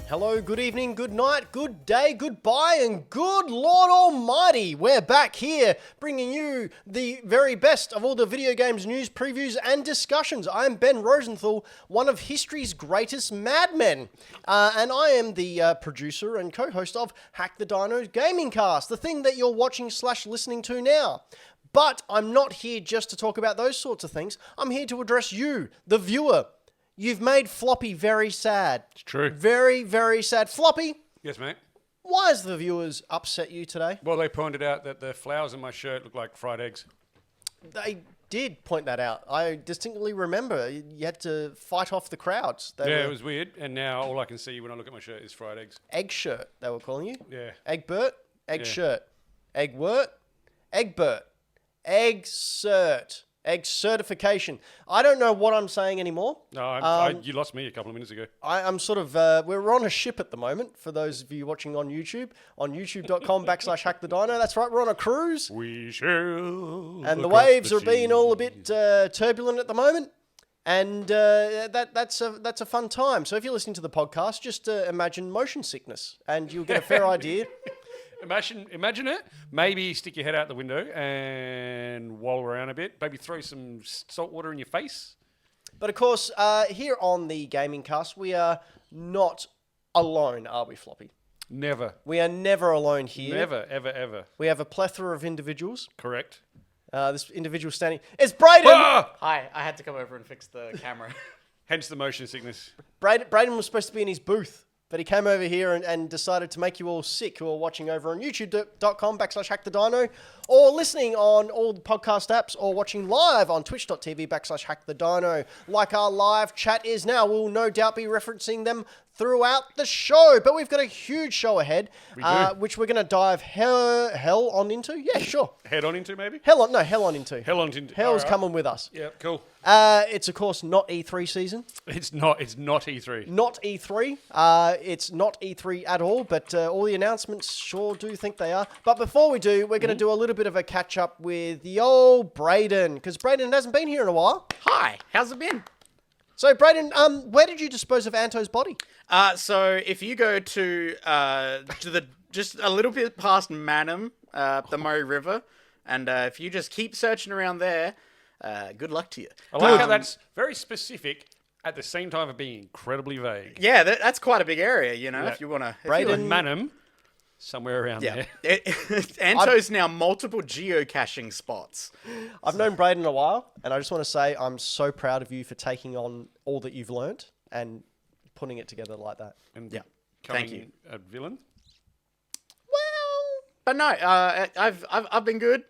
Hello, good evening, good night, good day, goodbye, and good Lord Almighty. We're back here bringing you the very best of all the video games news, previews, and discussions. I'm Ben Rosenthal, one of history's greatest madmen, and I am the producer and co-host of Hack the Dino Gaming Cast, the thing that you're watching / listening to now. But I'm not here just to talk about those sorts of things. I'm here to address you, the viewer. You've made Floppy very sad. It's true. Very, very sad. Floppy, Yes, mate. why has the viewers upset you today? Well, they pointed out that the flowers in my shirt look like fried eggs. They did point that out. I distinctly remember you had to fight off the crowds. It was weird. And now all I can see when I look at my shirt is fried eggs. Egg shirt, they were calling you. Yeah. Eggbert, egg Yeah. shirt, egg wort, Eggbert, egg cert, egg certification. I don't know what I'm saying anymore. No, you lost me a couple of minutes ago. I'm sort of, we're on a ship at the moment, for those of you watching on YouTube, on youtube.com/Hack the Dino. That's right, we're on a cruise. We shall. And the waves are being all a bit turbulent at the moment. And that's a fun time. So if you're listening to the podcast, just imagine motion sickness and you'll get a fair idea. Imagine it. Maybe stick your head out the window and wall around a bit. Maybe throw some salt water in your face. But of course, here on the Gaming Cast, we are not alone, are we, Floppy? Never. We are never alone here. Never, ever, ever. We have a plethora of individuals. Correct. This individual standing... It's Brayden! Ah! Hi, I had to come over and fix the camera. Hence the motion sickness. Brayden was supposed to be in his booth, but he came over here and decided to make you all sick who are watching over on youtube.com/Hack the Dino, or listening on all the podcast apps, or watching live on twitch.tv/Hack the Dino. Like our live chat is now, we'll no doubt be referencing them throughout the show. But we've got a huge show ahead, which we're going to dive hell on into. Yeah, sure. Head on into, maybe? Hell on into. Hell on into. Hell's Alright. coming with us. Yeah, cool. It's, of course, not E3 season. It's not E3. Not E3. It's not E3 at all, but all the announcements sure do think they are. But before we do, we're going to do a little bit of a catch-up with the old Brayden, because Brayden hasn't been here in a while. Hi, how's it been? So, Brayden, where did you dispose of Anto's body? So if you go to the just a little bit past Manham, the Murray River, and if you just keep searching around there, good luck to you. I like how that's very specific at the same time of being incredibly vague. Yeah, that's quite a big area, you know, Yeah. if you want to... Brayden- Manham, somewhere around Yeah. there. Anto's now multiple geocaching spots. I've known Brayden a while, and I just want to say I'm so proud of you for taking on all that you've learnt and putting it together like that. And Yeah. becoming Thank you. a villain. But no, I've been good.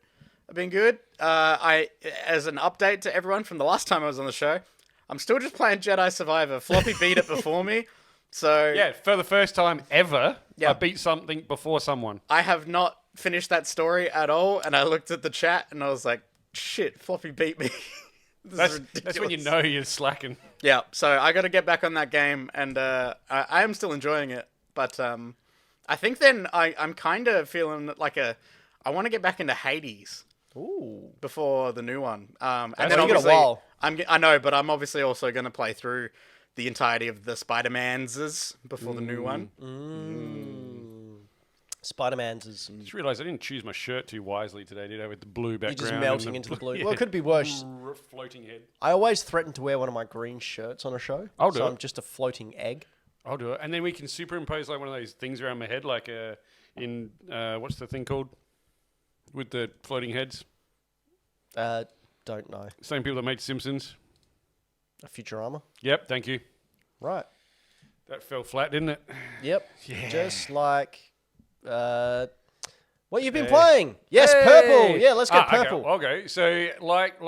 I've been good. As an update to everyone from the last time I was on the show, I'm still just playing Jedi Survivor. Floppy beat it before me, so Yeah, for the first time ever, Yeah. I beat something before someone. I have not finished that story at all. And I looked at the chat and I was like, "Shit, Floppy beat me." This is That's when you ridiculous. know you're slacking. Yeah, so I got to get back on that game, and I am still enjoying it. But I think then I'm kind of feeling like I want to get back into Hades. Ooh. Before the new one. And That's then you got a obviously, while. I know, but I'm obviously also going to play through the entirety of the Spider-Mans before the new one. Spider-Man's is... Just realised I didn't choose my shirt too wisely today, did I? With the blue You're background. just and melting into the blue. Yeah. Well, it could be worse. Floating head. I always threaten to wear one of my green shirts on a show. I'll do so it. I'm just a floating egg. I'll do it. And then we can superimpose like one of those things around my head, like in, what's the thing called? With the floating heads. Don't know. Same people that made Simpsons. A Futurama. Yep, thank you. Right. That fell flat, didn't it? Yep. Yeah. Just like what you've been playing. Yes, Hey! purple. Yeah, let's go Okay, purple. Okay, so like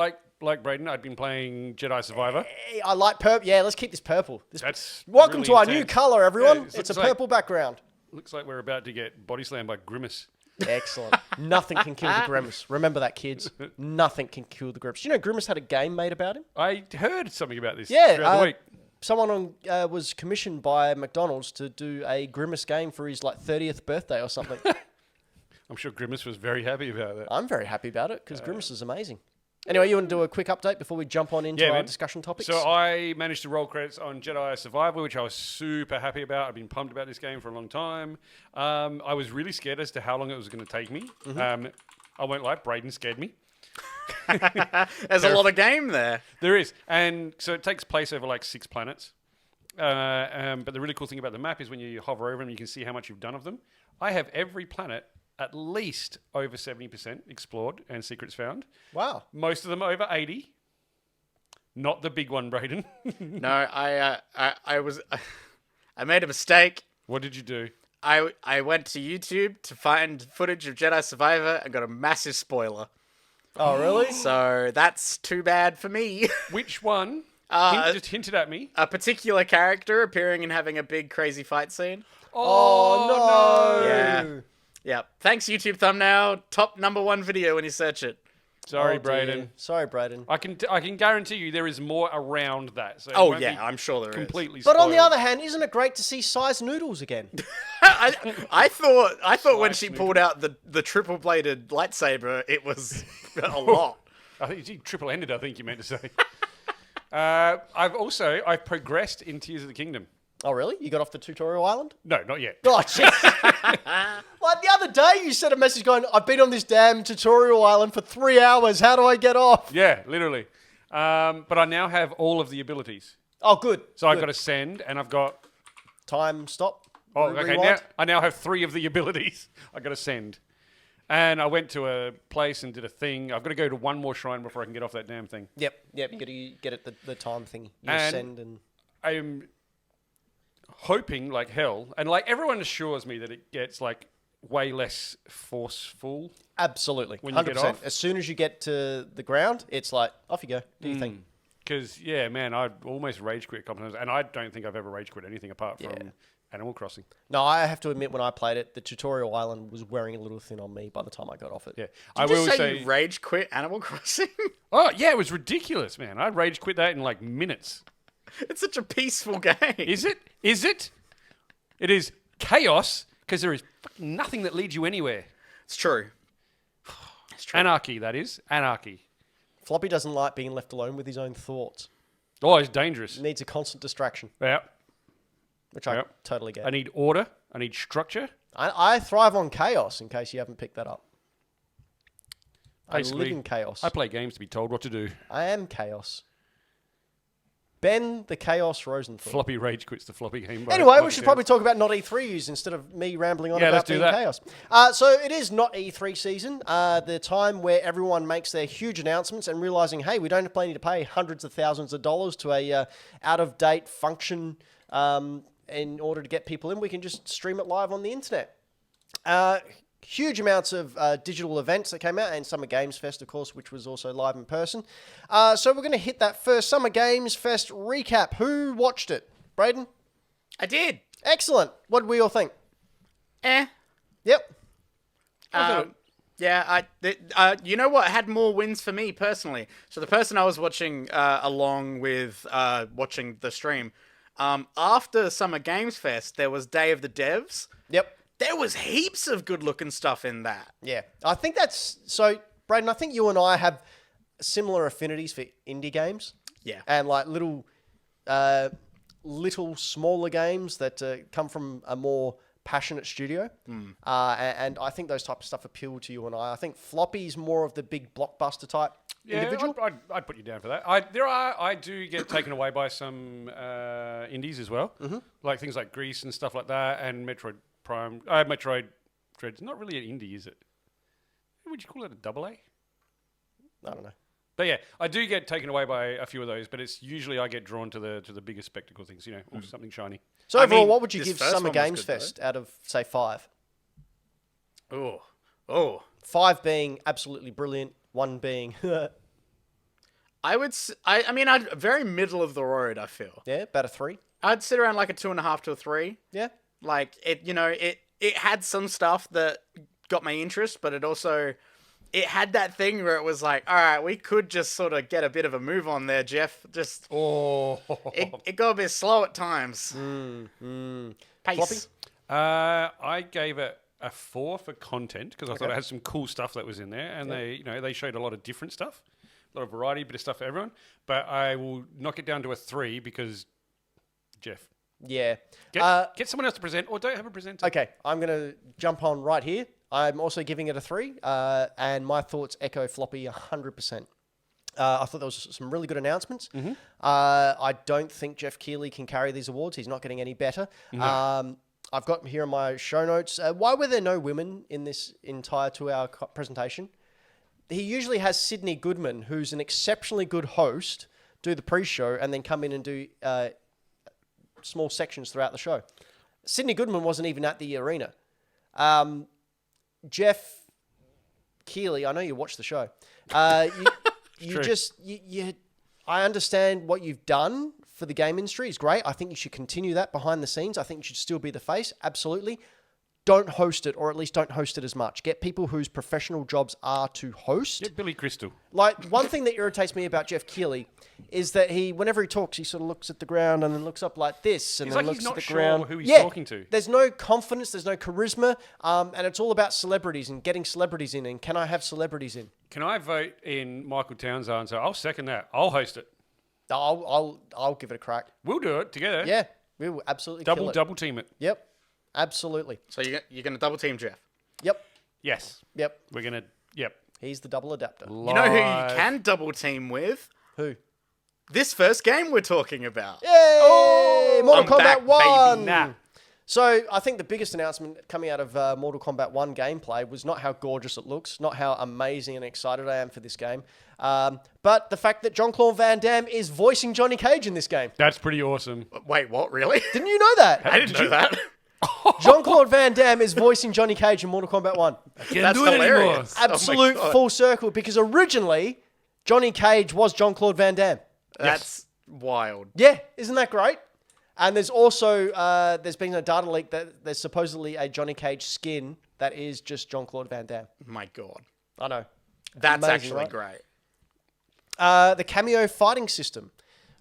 Braden, I'd been playing Jedi Survivor. Hey, I like purple. Yeah, let's keep this purple. That's Welcome really to our new intense. color, everyone. Yeah, it's looks a like- purple background. Looks like we're about to get body slammed by Grimace. Excellent. Nothing can kill the Grimace. Remember that, kids. Nothing can kill the Grimace. You know, Grimace had a game made about him. I heard something about this Yeah, throughout the week. someone was commissioned by McDonald's to do a Grimace game for his 30th birthday or something. I'm sure Grimace was very happy about that. I'm very happy about it because Grimace is amazing. Anyway, you want to do a quick update before we jump on into our discussion topics? So I managed to roll credits on Jedi Survivor, which I was super happy about. I've been pumped about this game for a long time. I was really scared as to how long it was going to take me. I won't lie, Braden scared me. There's a lot of game there. There is. And so it takes place over like 6 planets. But the really cool thing about the map is when you hover over them, you can see how much you've done of them. I have every planet at least over 70% explored and secrets found. Wow. Most of them over 80. Not the big one, Braden. No, I made a mistake. What did you do? I went to YouTube to find footage of Jedi Survivor and got a massive spoiler. Oh, really? So that's too bad for me. Which one? Just hinted at me. A particular character appearing and having a big crazy fight scene. Oh, no. Yeah. Yeah. Thanks, YouTube thumbnail. Top #1 video when you search it. Sorry, Oh, Braden. dear. Sorry, Braden. I can guarantee you there is more around that. So it Oh won't yeah, be I'm sure there is. completely. But on the spoiled. other hand, isn't it great to see size noodles again? I thought when Slice she me. pulled out the triple bladed lightsaber, it was a lot. I think you triple-ended. I think you meant to say. I've progressed in Tears of the Kingdom. Oh, really? You got off the tutorial island? No, not yet. Oh, shit. Like the other day, you sent a message going, I've been on this damn tutorial island for 3 hours. How do I get off? Yeah, literally. But I now have all of the abilities. Oh, good. So I've Good. got Ascend, and I've got. Time, stop. Oh, okay. Now Rewind. I now have 3 of the abilities. I got Ascend, and I went to a place and did a thing. I've got to go to one more shrine before I can get off that damn thing. Yep. You got to get it the time thing. You And- send and... I'm hoping like hell, and like everyone assures me that it gets like way less forceful. Absolutely. When you 100%. get off? As soon as you get to the ground, it's like, off you go. Do your thing. Because, yeah, man, I almost rage quit a couple times, and I don't think I've ever rage quit anything apart from Yeah. Animal Crossing. No, I have to admit, when I played it, the tutorial island was wearing a little thin on me by the time I got off it. Yeah, I will say you rage quit Animal Crossing. Oh, yeah, it was ridiculous, man. I rage quit that in like minutes. It's such a peaceful game. Is it? Is it? It is chaos because there is nothing that leads you anywhere. It's true. It's true. Anarchy, that is. Anarchy. Floppy doesn't like being left alone with his own thoughts. Oh, it's dangerous. He needs a constant distraction, Yeah. which I Yep. totally get. I need order. I need structure. I thrive on chaos, in case you haven't picked that up. I live Basically, in chaos. I play games to be told what to do. I am chaos. Ben the Chaos Rosenthal. Floppy rage quits the floppy game. by Anyway, we Floppy should Games. probably talk about not E3s instead of me rambling on Yeah, about let's do being that. chaos. So it is not E3 season, the time where everyone makes their huge announcements and realizing, hey, we don't need to pay hundreds of thousands of dollars to a out-of-date function in order to get people in. We can just stream it live on the internet. Huge amounts of digital events that came out, and Summer Games Fest, of course, which was also live in person. So we're going to hit that first Summer Games Fest recap. Who watched it? Braden? I did. Excellent. What did we all think? Eh. Yep. Yeah, you know what had more wins for me personally? So the person I was watching along with watching the stream, after Summer Games Fest, there was Day of the Devs. Yep. There was heaps of good-looking stuff in that. Yeah. I think that's... So, Braden, I think you and I have similar affinities for indie games. Yeah. And like little smaller games that come from a more passionate studio. And I think those type of stuff appeal to you and I. I think Floppy's more of the big blockbuster type individual. I'd put you down for that. I do get taken away by some indies as well, like things like Grease and stuff like that, and Metroid Prime. Metroid Dread's not really an indie, is it? Would you call it a double A? I don't know. But yeah, I do get taken away by a few of those, but it's usually I get drawn to the bigger spectacle things, or something shiny. So I overall, mean, what would you this give first Summer one was Games good, Fest out of, say, 5? Oh. 5 being absolutely brilliant, 1 being... I mean, I'd very middle of the road, I feel. yeah, about a 3? I'd sit around like a 2.5 to a 3. Yeah. Like, it had some stuff that got my interest, but it had that thing where it was like, all right, we could just sort of get a bit of a move on there, Jeff. Just, it got a bit slow at times. Pace. Floppy? I gave it a 4 for content because I thought it had some cool stuff that was in there, and they showed a lot of different stuff. a lot of variety, bit of stuff for everyone. But I will knock it down to a 3 because Jeff. Yeah. Get someone else to present, or don't have a presenter. Okay, I'm going to jump on right here. I'm also giving it a 3, and my thoughts echo Floppy 100%. I thought there was some really good announcements. I don't think Jeff Keighley can carry these awards. He's not getting any better. No. I've got here in my show notes, why were there no women in this entire 2-hour presentation? He usually has Sydney Goodman, who's an exceptionally good host, do the pre-show and then come in and do small sections throughout the show. Sydney Goodman wasn't even at the arena. Jeff Keighley, I know you watch the show. I understand what you've done for the game industry is great. I think you should continue that behind the scenes. I think you should still be the face. Absolutely. Don't host it, or at least don't host it as much. Get people whose professional jobs are to host. Get Billy Crystal. Like, one thing that irritates me about Jeff Keighley is that whenever he talks, he sort of looks at the ground and then looks up like this, and He's then like looks he's at not the sure ground. who he's talking to. There's no confidence, there's no charisma, and it's all about celebrities and getting celebrities in. And can I have celebrities in? Can I vote in Michael Town's answer? I'll second that. I'll host it. I'll give it a crack. We'll do it together. Yeah, we will absolutely kill it. Double team it. Yep, absolutely. So you're going to double team Jeff. Yep, Yes. yep. We're going to, yep. He's the double adapter. You know who you can double team with? Who? This first game we're talking about. Yay! Mortal I'm Kombat back, 1! baby. Nah. So I think the biggest announcement coming out of Mortal Kombat 1 gameplay was not how gorgeous it looks, not how amazing and excited I am for this game, but the fact that Jean-Claude Van Damme is voicing Johnny Cage in this game. That's pretty awesome. Wait, what? Really? Didn't you know that? I didn't know that. Jean-Claude Van Damme is voicing Johnny Cage in Mortal Kombat 1. Can't That's do it anymore. hilarious. Oh my Absolute God. full circle, because originally Johnny Cage was Jean-Claude Van Damme. That's wild. Yeah, isn't that great? And there's also, there's been a data leak that there's supposedly a Johnny Cage skin that is just Jean-Claude Van Damme. My God. I know. That's Amazing, actually right? great. The cameo fighting system,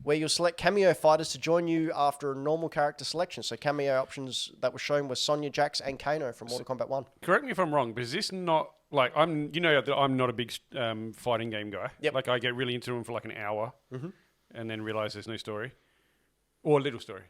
where you'll select cameo fighters to join you after a normal character selection. So cameo options that were shown were Sonya, Jax, and Kano from Mortal Kombat 1. Correct me if I'm wrong, but is this not like I'm not a big fighting game guy. Yep. Like I get really into them for like an hour, and then realize there's no story or little story.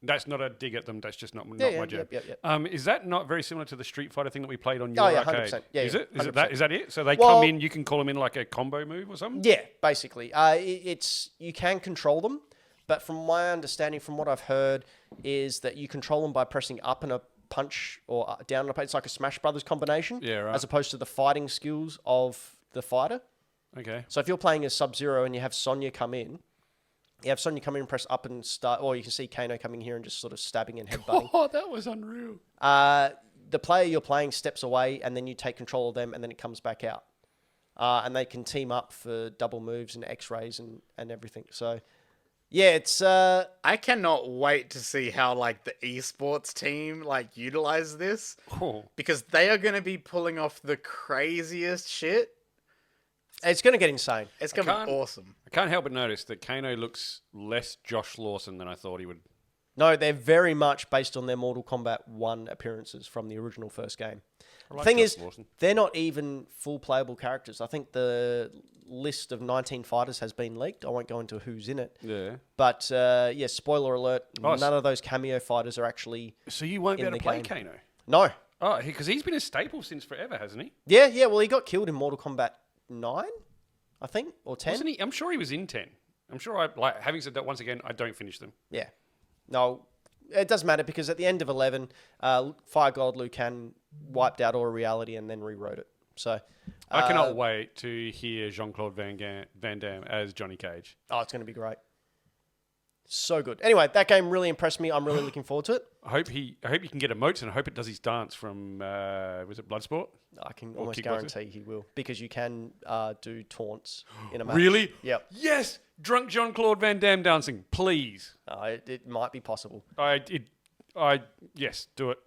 That's not a dig at them. That's just not my jam. Yep. Is that not very similar to the Street Fighter thing that we played on your Oh, yeah, arcade? 100%. Yeah, is yeah, it? Is 100%. Is that it? So they Well- come in, you can call them in like a combo move or something? Yeah, basically. It's you can control them, but from my understanding, from what I've heard, is that you control them by pressing up and a punch or down and a punch. It's like a Smash Brothers combination, Yeah, right. as opposed to the fighting skills of the fighter. Okay. So if you're playing as Sub-Zero and you have Sonya come in, and press up and start, or you can see Kano coming here and just sort of stabbing and headbutting. Oh, that was unreal. The player you're playing steps away, and then you take control of them, and then it comes back out. And they can team up for double moves and X-rays and everything. So, yeah, it's... I cannot wait to see how like the esports team like utilize this, Oh. because they are going to be pulling off the craziest shit. It's going to get insane. It's going to can't- be awesome. I can't help but notice that Kano looks less Josh Lawson than I thought he would. No, they're very much based on their Mortal Kombat 1 appearances from the original first game. I like Thing Josh is, Lawson. they're not even full playable characters. I think the list of 19 fighters has been leaked. I won't go into who's in it. Yeah. But, spoiler alert, Nice. none of those cameo fighters are actually... So you won't be in able to the play game. Kano? No. Oh, because he's been a staple since forever, hasn't he? Yeah, well, he got killed in Mortal Kombat 9, I think, or 10. Wasn't he? I'm sure he was in 10. I'm sure having said that, once again, I don't finish them. Yeah. No, it doesn't matter, because at the end of 11, Fire God Liu Kang wiped out all reality and then rewrote it. So I cannot wait to hear Jean-Claude Van Damme as Johnny Cage. Oh, it's going to be great. So good. Anyway, that game really impressed me. I'm really looking forward to it. I hope he can get emotes, and I hope it does his dance from was it Bloodsport? I can Or almost kickboxing? guarantee he will, because you can do taunts in a match. Really? Yep. Yes, drunk Jean-Claude Van Damme dancing, please. It might be possible. Yes, do it.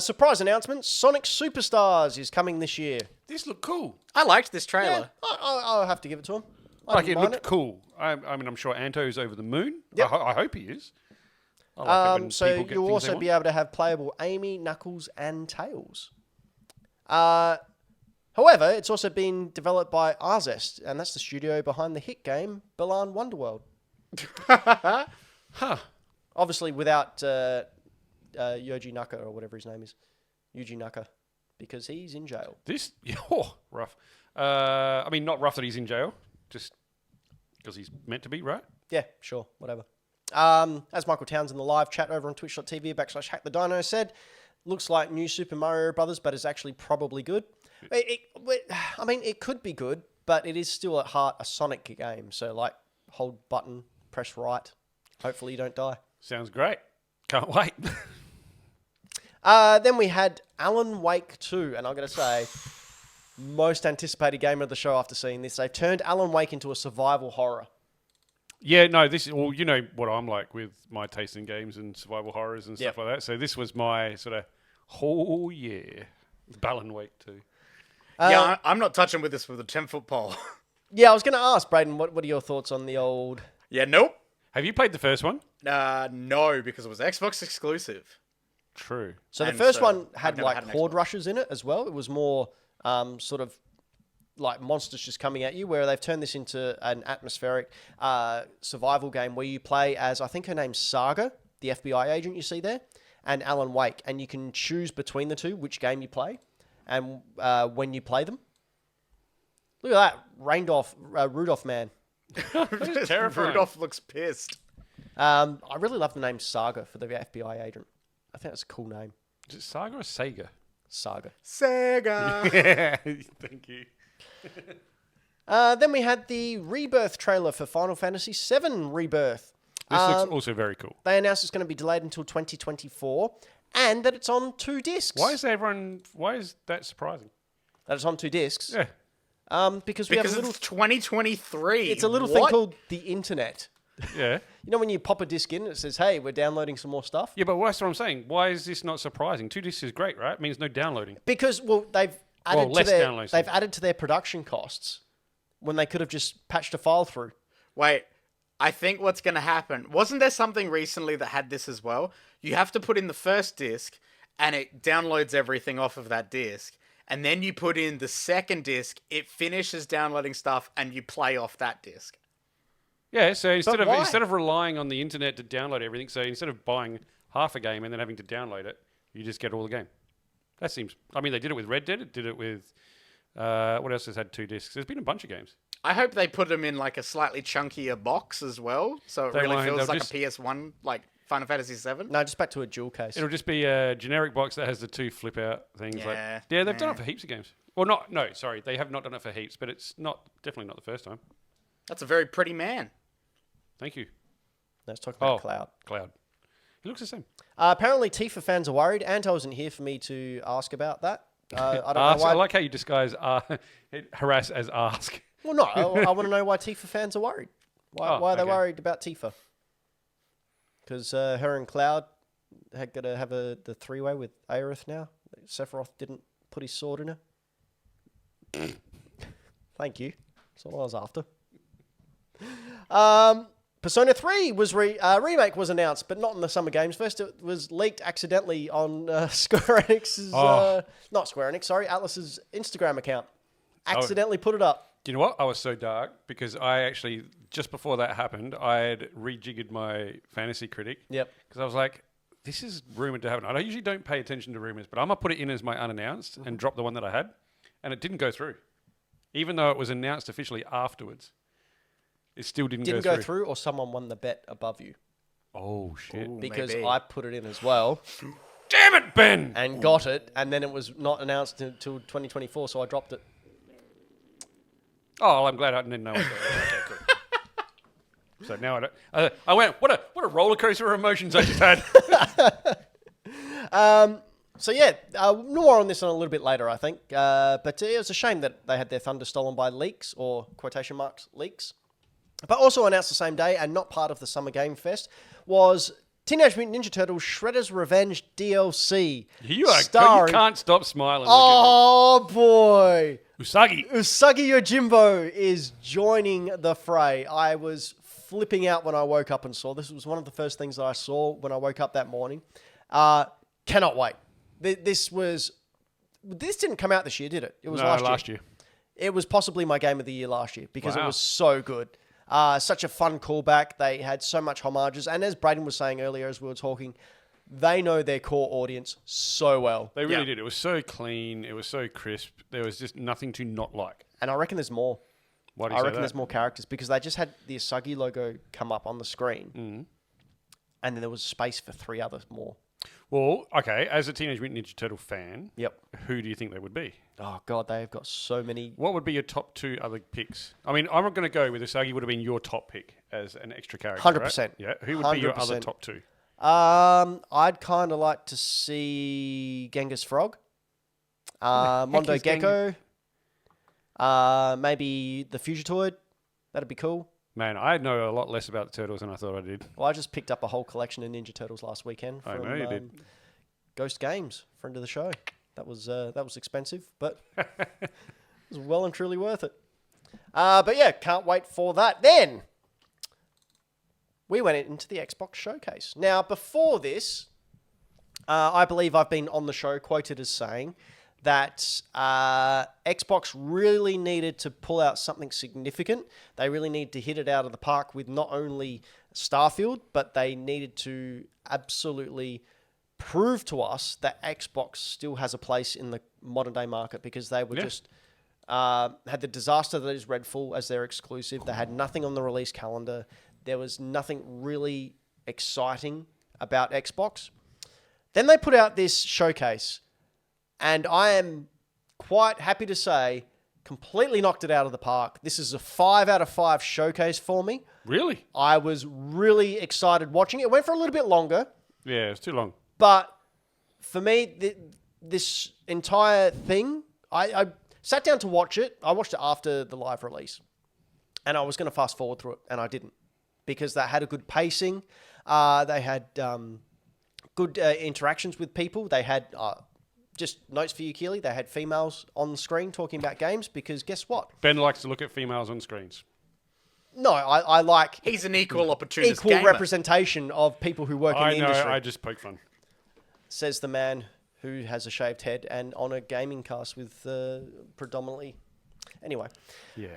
Surprise announcement: Sonic Superstars is coming this year. This looked cool. I liked this Yeah, trailer. I'll have to give it to him. I Like didn't it mind looked cool. I mean, I'm sure Anto's over the moon. Yep. I hope he is. I like it when So people get you'll things they also want. be able to have playable Amy, Knuckles, and Tails. However, it's also been developed by Arzest, and that's the studio behind the hit game Balan Wonderworld. Huh. Obviously, without Yoji Naka or whatever his name is, Yuji Naka, because he's in jail. This, rough. I mean, not rough that he's in jail, just because he's meant to be, right? Yeah, sure, whatever. As Michael Towns in the live chat over on twitch.tv/Hack The Dino said, looks like new Super Mario Brothers, but it's actually probably good. I mean, it could be good, but it is still at heart a Sonic game. So, like, hold button, press right. Hopefully you don't die. Sounds great. Can't wait. Then we had Alan Wake 2, and I'm going to say, most anticipated game of the show after seeing this. They've turned Alan Wake into a survival horror. Yeah, no, this is, well, you know what I'm like with my taste in games and survival horrors and stuff like that. So this was my sort of, Alan Wake 2. Yeah, I'm not touching with this with a 10-foot pole. Yeah, I was going to ask, Brayden, what are your thoughts on the old... Yeah, nope. Have you played the first one? No, because it was Xbox exclusive. True. So the And first so one I've had never like had an horde Xbox. rushes in it as well. It was more sort of like monsters just coming at you, where they've turned this into an atmospheric survival game where you play as, I think her name's Saga, the FBI agent you see there, and Alan Wake. And you can choose between the two which game you play and when you play them. Look at that, Rudolph man. Terrifying. Rudolph looks pissed. I really love the name Saga for the FBI agent. I think that's a cool name. Is it Saga or Sega? Saga. Sega. Yeah, thank you. Then we had the Rebirth trailer for Final Fantasy VII Rebirth. This looks also very cool. They announced it's going to be delayed until 2024 and that it's on 2 discs. Why is that surprising? That it's on 2 discs? Yeah. Because we have a Because little... it's 2023. It's a little thing called the internet. Yeah. You know when you pop a disc in, it says, hey, we're downloading some more stuff? Yeah, but that's what I'm saying. Why is this not surprising? 2 discs is great, right? It means no downloading. Because, well, they've added, less downloads. they've added to their production costs when they could have just patched a file through. Wait, I think what's going to happen... Wasn't there something recently that had this as well? You have to put in the first disc, and it downloads everything off of that disc. And then you put in the second disc, it finishes downloading stuff, and you play off that disc. Yeah, so instead why? of relying on the internet to download everything, so instead of buying half a game and then having to download it, you just get all the game. That seems... I mean, they did it with Red Dead. It did it with... what else has had 2 discs? There's been a bunch of games. I hope they put them in like a slightly chunkier box as well, so it They really won't. feels They'll like just- a PS1, like Final Fantasy VII. No, just back to a dual case. It'll just be a generic box that has the 2 flip-out things. Yeah, Yeah, they've done it for heaps of games. Well, sorry. They have not done it for heaps, but it's definitely not the first time. That's a very pretty man. Thank you. Let's talk about Cloud. Cloud. He looks the same. Apparently, Tifa fans are worried. Anto isn't here for me to ask about that. I don't know Ask, why. I like how you disguise harass as ask. Well, no, I want to know why Tifa fans are worried. Why are they okay. worried about Tifa? Because her and Cloud had got to have the 3-way with Aerith now. Sephiroth didn't put his sword in her. Thank you. That's what I was after. Persona 3 was remake was announced, but not in the Summer Games Fest. It was leaked accidentally on Square Enix's... not Square Enix, sorry, Atlas's Instagram account. Accidentally put it up. Do you know what? I was so dark because I actually, just before that happened, I had rejiggered my fantasy critic. Yep. Because I was like, this is rumoured to happen. I usually don't pay attention to rumours, but I'm going to put it in as my unannounced and drop the one that I had. And it didn't go through. Even though it was announced officially afterwards. It still didn't Go through, or someone won the bet above you. Oh, shit. Ooh, Because maybe. I put it in as well Damn it, Ben! and got it, and then it was not announced until 2024, so I dropped it. Oh, well, I'm glad I didn't know. Okay, cool. So now I don't... I went, what a roller coaster of emotions I just had. So yeah, more on this a little bit later, I think. But it was a shame that they had their thunder stolen by leaks, or quotation marks, leaks. But also announced the same day, and not part of the Summer Game Fest, was Teenage Mutant Ninja Turtles Shredder's Revenge DLC. You starring... can't stop smiling. Oh boy! Usagi. Usagi Yojimbo is joining the fray. I was flipping out when I woke up and saw this. It was one of the first things that I saw when I woke up that morning. Cannot wait. This was This didn't come out this year, did it? It was No, last year. last year. It was possibly my game of the year last year because it Wow. was so good. Such a fun callback. They had so much homages. And as Braden was saying earlier as we were talking, they know their core audience so well. They really Yeah. did. It was so clean. It was so crisp. There was just nothing to not like. And I reckon there's more. Why do you I say reckon that? there's more characters because they just had the Asagi logo come up on the screen. Mm-hmm. And then there was space for 3 others more. Well, okay, as a Teenage Mutant Ninja Turtle fan, Yep. who do you think they would be? Oh, God, they've got so many. What would be your top 2 other picks? I mean, I'm not going to go with Usagi would have been your top pick as an extra character. 100%. Right? Yeah. Who would be your other 100%. top 2? I'd kind of like to see Genghis Frog. Mondo is Gecko. Maybe the Fugitoid. That'd be cool. Man, I know a lot less about the Turtles than I thought I did. Well, I just picked up a whole collection of Ninja Turtles last weekend I from know you did. Ghost Games, friend of the show. That was expensive, but it was well and truly worth it. But yeah, can't wait for that. Then we went into the Xbox showcase. Now, before this, I believe I've been on the show quoted as saying that Xbox really needed to pull out something significant. They really need to hit it out of the park with not only Starfield, but they needed to absolutely prove to us that Xbox still has a place in the modern day market because they were just had the disaster that is Redfall as their exclusive. They had nothing on the release calendar. There was nothing really exciting about Xbox. Then they put out this showcase, and I am quite happy to say completely knocked it out of the park. This is a 5 out of 5 showcase for me. Really? I was really excited watching it. It went for a little bit longer, Yeah, it's too long. but for me, this entire thing, I sat down to watch it. I watched it after the live release, and I was going to fast forward through it, and I didn't because they had a good pacing. They had good interactions with people. They had just notes for you, Keely. They had females on the screen talking about games because guess what? Ben likes to look at females on screens. No, I like He's an equal opportunist equal gamer. representation of people who work in I the know, industry. I just poke fun. Says the man who has a shaved head and on a gaming cast with predominantly. Anyway, Yeah.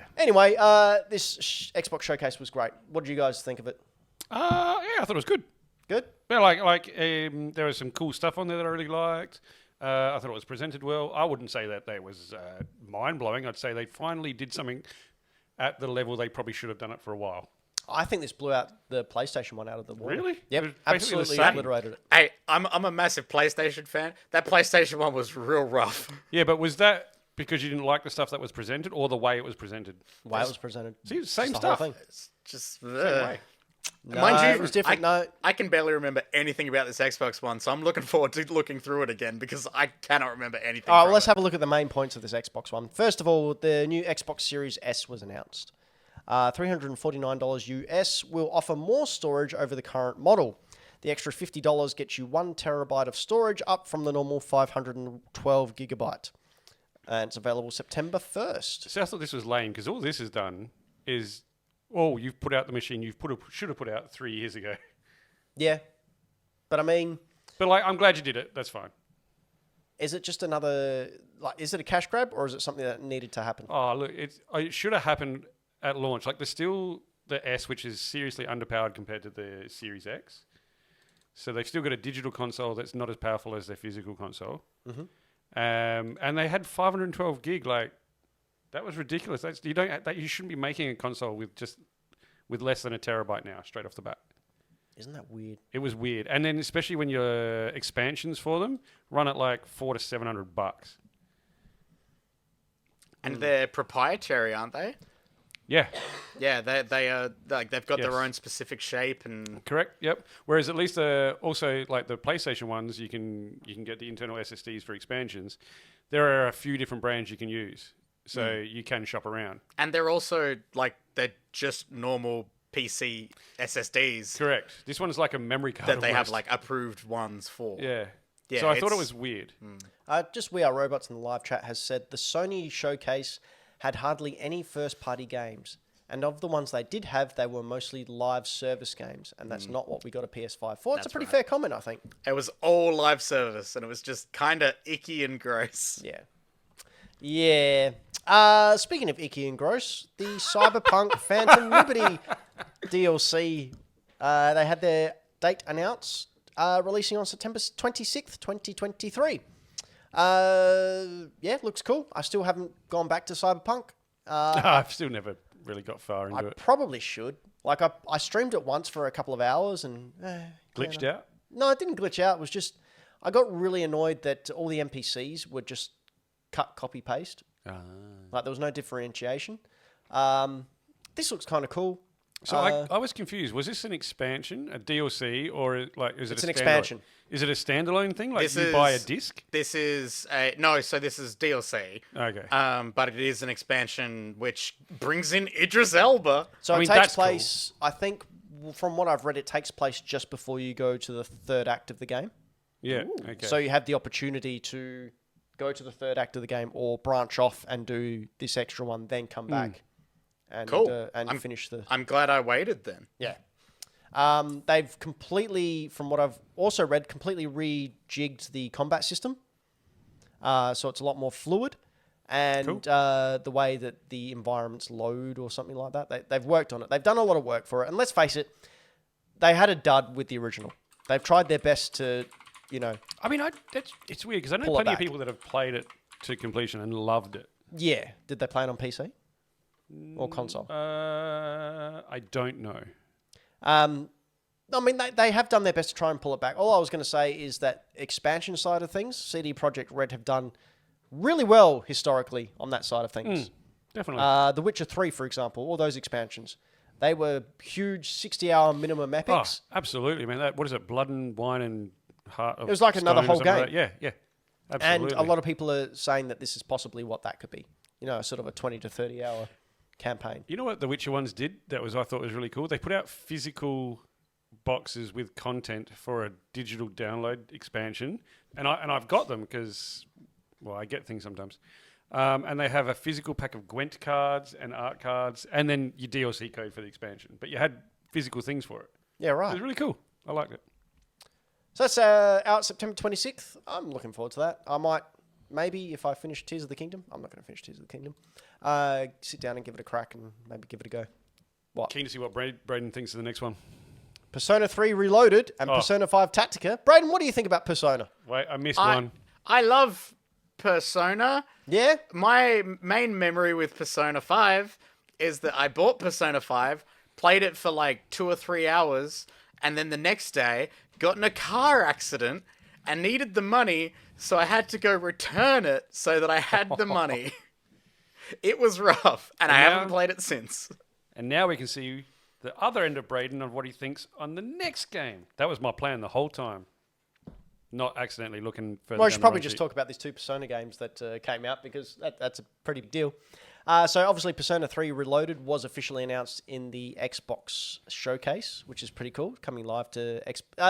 this Xbox showcase was great. What did you guys think of it? Yeah, I thought it was good. Good. Yeah, there was some cool stuff on there that I really liked. I thought it was presented well. I wouldn't say that it was mind-blowing. I'd say they finally did something at the level they probably should have done it for a while. I think this blew out the PlayStation one out of the water. Really? It Yep. was basically the Absolutely same. obliterated it. Hey, I'm a massive PlayStation fan. That PlayStation one was real rough. Yeah, but was that because you didn't like the stuff that was presented or the way it was presented? The way it was presented. See, same Just the whole stuff. thing. It's just Same way. No, Mind you, it was different. I can barely remember anything about this Xbox One, so I'm looking forward to looking through it again because I cannot remember anything. All right, well, from let's it. have a look at the main points of this Xbox One. First of all, the new Xbox Series S was announced. $349 US will offer more storage over the current model. The extra $50 gets you 1 terabyte of storage, up from the normal 512 gigabyte. And it's available September 1st. See, I thought this was lame because all this has done is, oh, you've put out the machine should have put out 3 years ago. Yeah. But I mean, But I'm glad you did it. That's fine. is it just another, is it a cash grab or is it something that needed to happen? Oh, look, it should have happened at launch. There's still the S, which is seriously underpowered compared to the Series X. So they've still got a digital console that's not as powerful as their physical console. Mhm. And they had 512 gig. That was ridiculous. You shouldn't be making a console with less than a terabyte now, straight off the bat. Isn't that weird? It was weird. And then especially when your expansions for them run at $400 to $700. And they're proprietary, aren't they? Yeah. Yeah, they are they've got Yes. their own specific shape and Correct. Yep. Whereas at least also the PlayStation ones, you can get the internal SSDs for expansions. There are a few different brands you can use, so you can shop around. they're also they're just normal PC SSDs Correct. This one's like a memory card. that they have almost. approved ones for. Yeah. Yeah, So I thought it it's- was weird. Just We Are Robots in the live chat has said the Sony showcase had hardly any first-party games, And of the ones they did have, they were mostly live service games, and that's not what we got a PS5 for. It's a pretty fair comment, I think. It was all live service, and it was just kind of icky and gross. Yeah. Yeah. Speaking of icky and gross, the Cyberpunk Phantom Liberty DLC, they had their date announced, releasing on September 26th, 2023. Yeah, looks cool. I still haven't gone back to Cyberpunk. I've still never really got far into I it. probably should. Like, I streamed it once for a couple of hours and... Glitched out? No, it didn't glitch out. It was just... I got really annoyed that all the NPCs were just cut, copy, paste. Like, there was no differentiation. This looks kind of cool. So I was confused. Was this an expansion, a DLC, or like is it? It's a an expansion. Is it a standalone thing? Like This you is- buy a disc? This is no, so this is DLC. Okay. But it is an expansion which brings in Idris Elba. So I it mean, takes that's cool. place, I think, from what I've read, it takes place just before you go to the third act of the game. Yeah. Okay. So you have the opportunity to go to the third act of the game or branch off and do this extra one, then come back and, Cool. and finish the... I'm glad I waited then. Yeah. They've completely, from what I've also read, completely rejigged the combat system. So it's a lot more fluid. And Cool. The way that the environments load or something like that, they've worked on it. They've done a lot of work for it. And let's face it, they had a dud with the original. They've tried their best to, I mean, it's weird because I know Pull it plenty of back. people that have played it to completion and loved it. yeah. Did they play it on PC or console? I don't know. I mean, they have done their best to try and pull it back. All I was going to say is that expansion side of things, CD Projekt Red have done really well historically on that side of things. Definitely. The Witcher 3, for example, all those expansions, they were huge 60-hour minimum epics. Absolutely, man. What is it? Blood and Wine and Heart of It was like Stone another or whole something like game. that. Yeah. Absolutely. And a lot of people are saying that this is possibly what that could be. Sort of a 20 to 30-hour campaign. You know what the Witcher ones did that I thought was really cool? They put out physical boxes with content for a digital download expansion. And I've got them because, well, I get things sometimes. And they have a physical pack of Gwent cards and art cards and then your DLC code for the expansion. But you had physical things for it. Yeah, It right. was really cool. I liked it. So that's out September 26th. I'm looking forward to that. I might, maybe if I finish Tears of the Kingdom, I'm not going to finish Tears of the Kingdom, sit down and give it a crack and maybe give it a go. Keen to see what Braden thinks of the next one. Persona 3 Reloaded and Persona 5 Tactica. Braden, what do you think about Persona? Wait, I missed one. I love Persona. Yeah? My main memory with Persona 5 is that I bought Persona 5, played it for like 2 or 3 hours, and then the next day got in a car accident and needed the money, so I had to go return it so that I had the money. It was rough, and I haven't played it since. And now we can see the other end of Braden on what he thinks on the next game. That was my plan the whole time. Not accidentally looking for. Well, we should probably just talk about these two Persona games that came out because that's a pretty big deal. So obviously Persona 3 Reloaded was officially announced in the Xbox showcase, which is pretty cool. Coming live to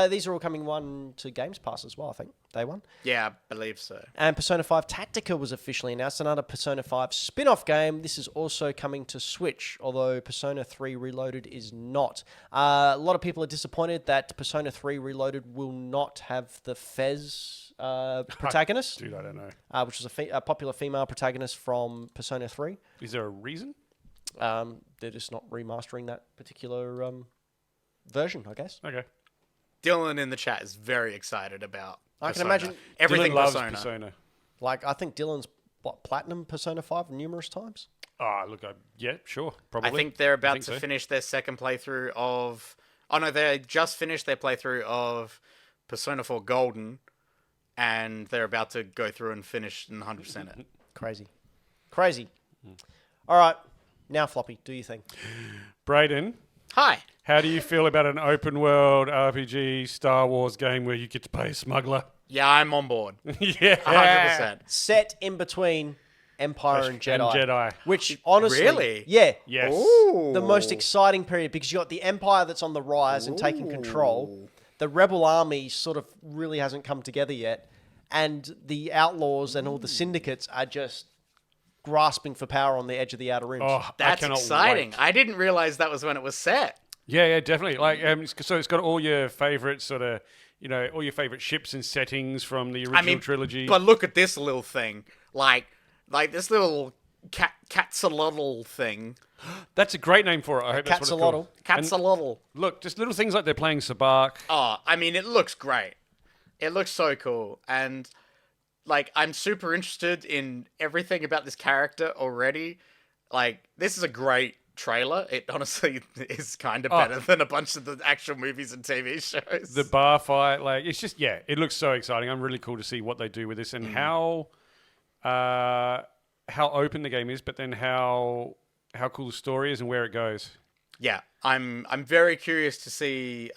these are all coming to Games Pass as well, I think. Day one. Yeah, I believe so. And Persona 5 Tactica was officially announced, another Persona 5 spin-off game. This is also coming to Switch, although Persona 3 Reloaded is not. A lot of people are disappointed that Persona 3 Reloaded will not have the Fez protagonist, Dude, I don't know. which was a popular female protagonist from Persona 3. Is there a reason? They're just not remastering that particular version, I guess. Okay. Dylan in the chat is very excited about I can Persona. imagine everything Dylan loves Persona. Persona. Like, I think Dylan's, platinum Persona 5 numerous times? Ah, look, yeah, sure, probably. I think they're about think to so. finish their second playthrough of... Oh, no, they just finished their playthrough of Persona 4 Golden, and they're about to go through and finish and 100% it. Crazy. All right. Now, Floppy, do you think? Braden, Hi. how do you feel about an open world RPG Star Wars game where you get to play a smuggler? Yeah, I'm on board. Yeah. 100%. Set in between Empire and Jedi. Which, honestly... Really? Yeah. Yes. Ooh. The most exciting period, because you got the Empire that's on the rise and taking control. The Rebel Army sort of really hasn't come together yet. And the Outlaws and all the syndicates are just grasping for power on the edge of the Outer Rims. Oh, That's I cannot exciting. wait. I didn't realize that was when it was set. Yeah, definitely. Like, so it's got all your favorite sort of, all your favorite ships and settings from the original trilogy. But look at this little thing. Like this little Catsalotl thing. That's a great name for it. I hope that's what it's called. Catsalotl. Look, just little things like they're playing Sabak. Oh, I mean, it looks great. It looks so cool. And, like, I'm super interested in everything about this character already. Like, this is a great trailer. It honestly is kind of better than a bunch of the actual movies and TV shows. The bar fight, like, it's just, it looks so exciting. I'm really cool to see what they do with this and how open the game is, but then how cool the story is and where it goes. Yeah, I'm very curious to see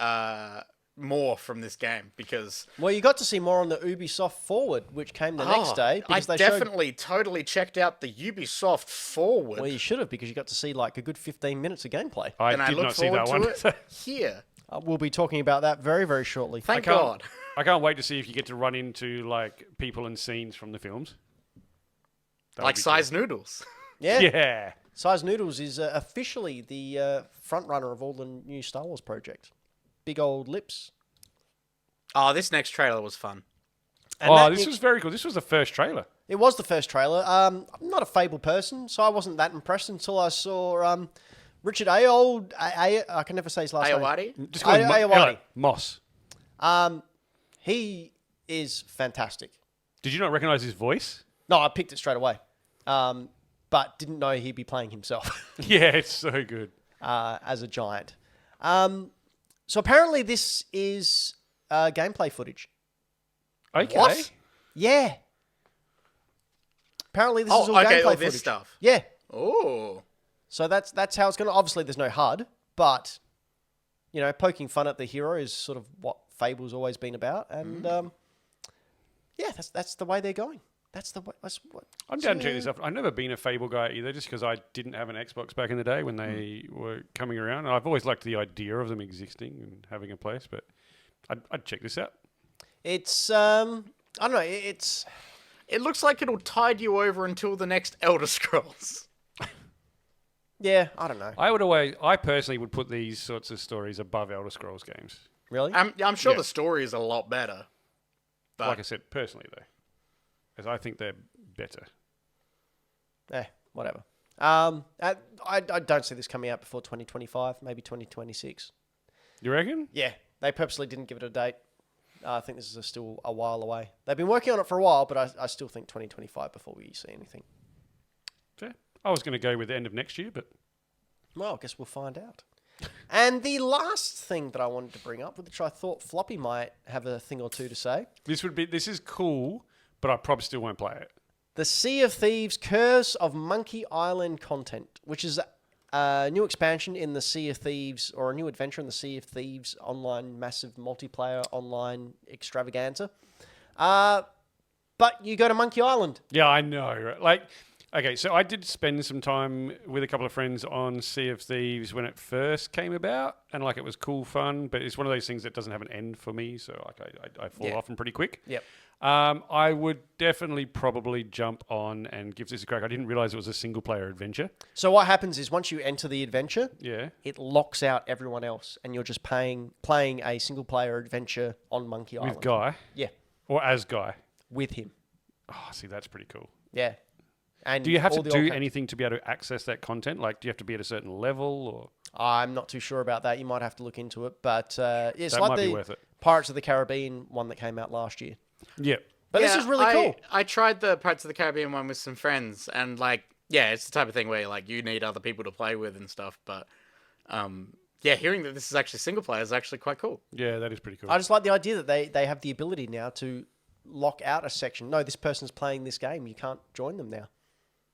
more from this game because... Well, you got to see more on the Ubisoft Forward, which came the next day. I Because they definitely totally checked out the Ubisoft Forward. Well, you should have, because you got to see like a good 15 minutes of gameplay. and I did look not see forward that one. to it here. We'll be talking about that very, very shortly. Thank God. I can't wait to see if you get to run into like people and scenes from the films. Like Size Noodles. Yeah. Yeah. Size Noodles is officially the front runner of all the new Star Wars projects. Big old lips. Oh, this next trailer was fun. And this was very cool. This was the first trailer. It was the first trailer. I'm not a Fable person, so I wasn't that impressed until I saw Richard Ayoade. I can never say his last name. Ayoade? Just call him Ayoade. Moss. He is fantastic. Did you not recognize his voice? No, I picked it straight away, but didn't know he'd be playing himself Yeah, it's so good. as a giant. So apparently this is gameplay footage. Okay. What? Yeah. Apparently this is all okay, gameplay all footage. this stuff. Yeah. Oh. So that's how it's going to... Obviously, there's no HUD, but, poking fun at the hero is sort of what Fable's always been about. And, yeah, that's the way they're going. That's what... I'm down to check this out. I've never been a Fable guy either, just because I didn't have an Xbox back in the day when they were coming around. And I've always liked the idea of them existing and having a place, but I'd check this out. It's... I don't know. It's... It looks like it'll tide you over until the next Elder Scrolls. Yeah, I don't know. I personally would put these sorts of stories above Elder Scrolls games. Really? I'm sure Yeah. the story is a lot better. But Like I said, personally though, because I think they're better. Whatever. I don't see this coming out before 2025, maybe 2026. You reckon? Yeah, they purposely didn't give it a date. I think this is still a while away. They've been working on it for a while, but I still think 2025 before we see anything. Fair. I was going to go with the end of next year, but Well, I guess we'll find out. And the last thing that I wanted to bring up, which I thought Floppy might have a thing or two to say, this is cool, but I probably still won't play it. the Sea of Thieves Curse of Monkey Island content, which is a new expansion in the Sea of Thieves, or a new adventure in the Sea of Thieves online massive multiplayer online extravaganza. But you go to Monkey Island. Yeah, I know. Like, okay, so I did spend some time with a couple of friends on Sea of Thieves when it first came about, and like it was cool fun, but it's one of those things that doesn't have an end for me, so like I fall off them pretty quick. Yep. I would definitely probably jump on and give this a crack. I didn't realize it was a single player adventure. So what happens is once you enter the adventure, Yeah. it locks out everyone else, and you're just playing a single player adventure on Monkey Island. With Guy. Yeah, Or as Guy. with him. Oh, see, that's pretty cool. Yeah. And Do you have all to the old do characters. anything to be able to access that content? Like, do you have to be at a certain level, or I'm not too sure about that. You might have to look into it, but it's that like might be the worth it? Pirates of the Caribbean one that came out last year. Yeah. But this is really cool. I tried the Pirates of the Caribbean one with some friends, and like, yeah, it's the type of thing where like you need other people to play with and stuff. But yeah, hearing that this is actually single player is actually quite cool. Yeah, that is pretty cool. I just like the idea that they have the ability now to lock out a section. No, this person's playing this game. You can't join them now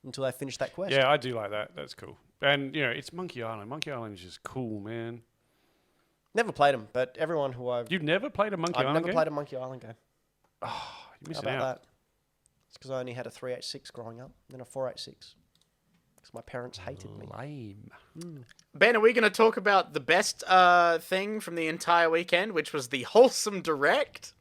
until they finish that quest. Yeah, I do like that. That's cool. And, it's Monkey Island. Monkey Island is just cool, man. Never played them, but everyone who You've never played a Monkey I've Island never game? played a Monkey Island game. You're How missing about out. that? It's because I only had a 386 growing up, then a 486. Because my parents hated me. Lame. Ben, are we going to talk about the best thing from the entire weekend, which was the Wholesome Direct?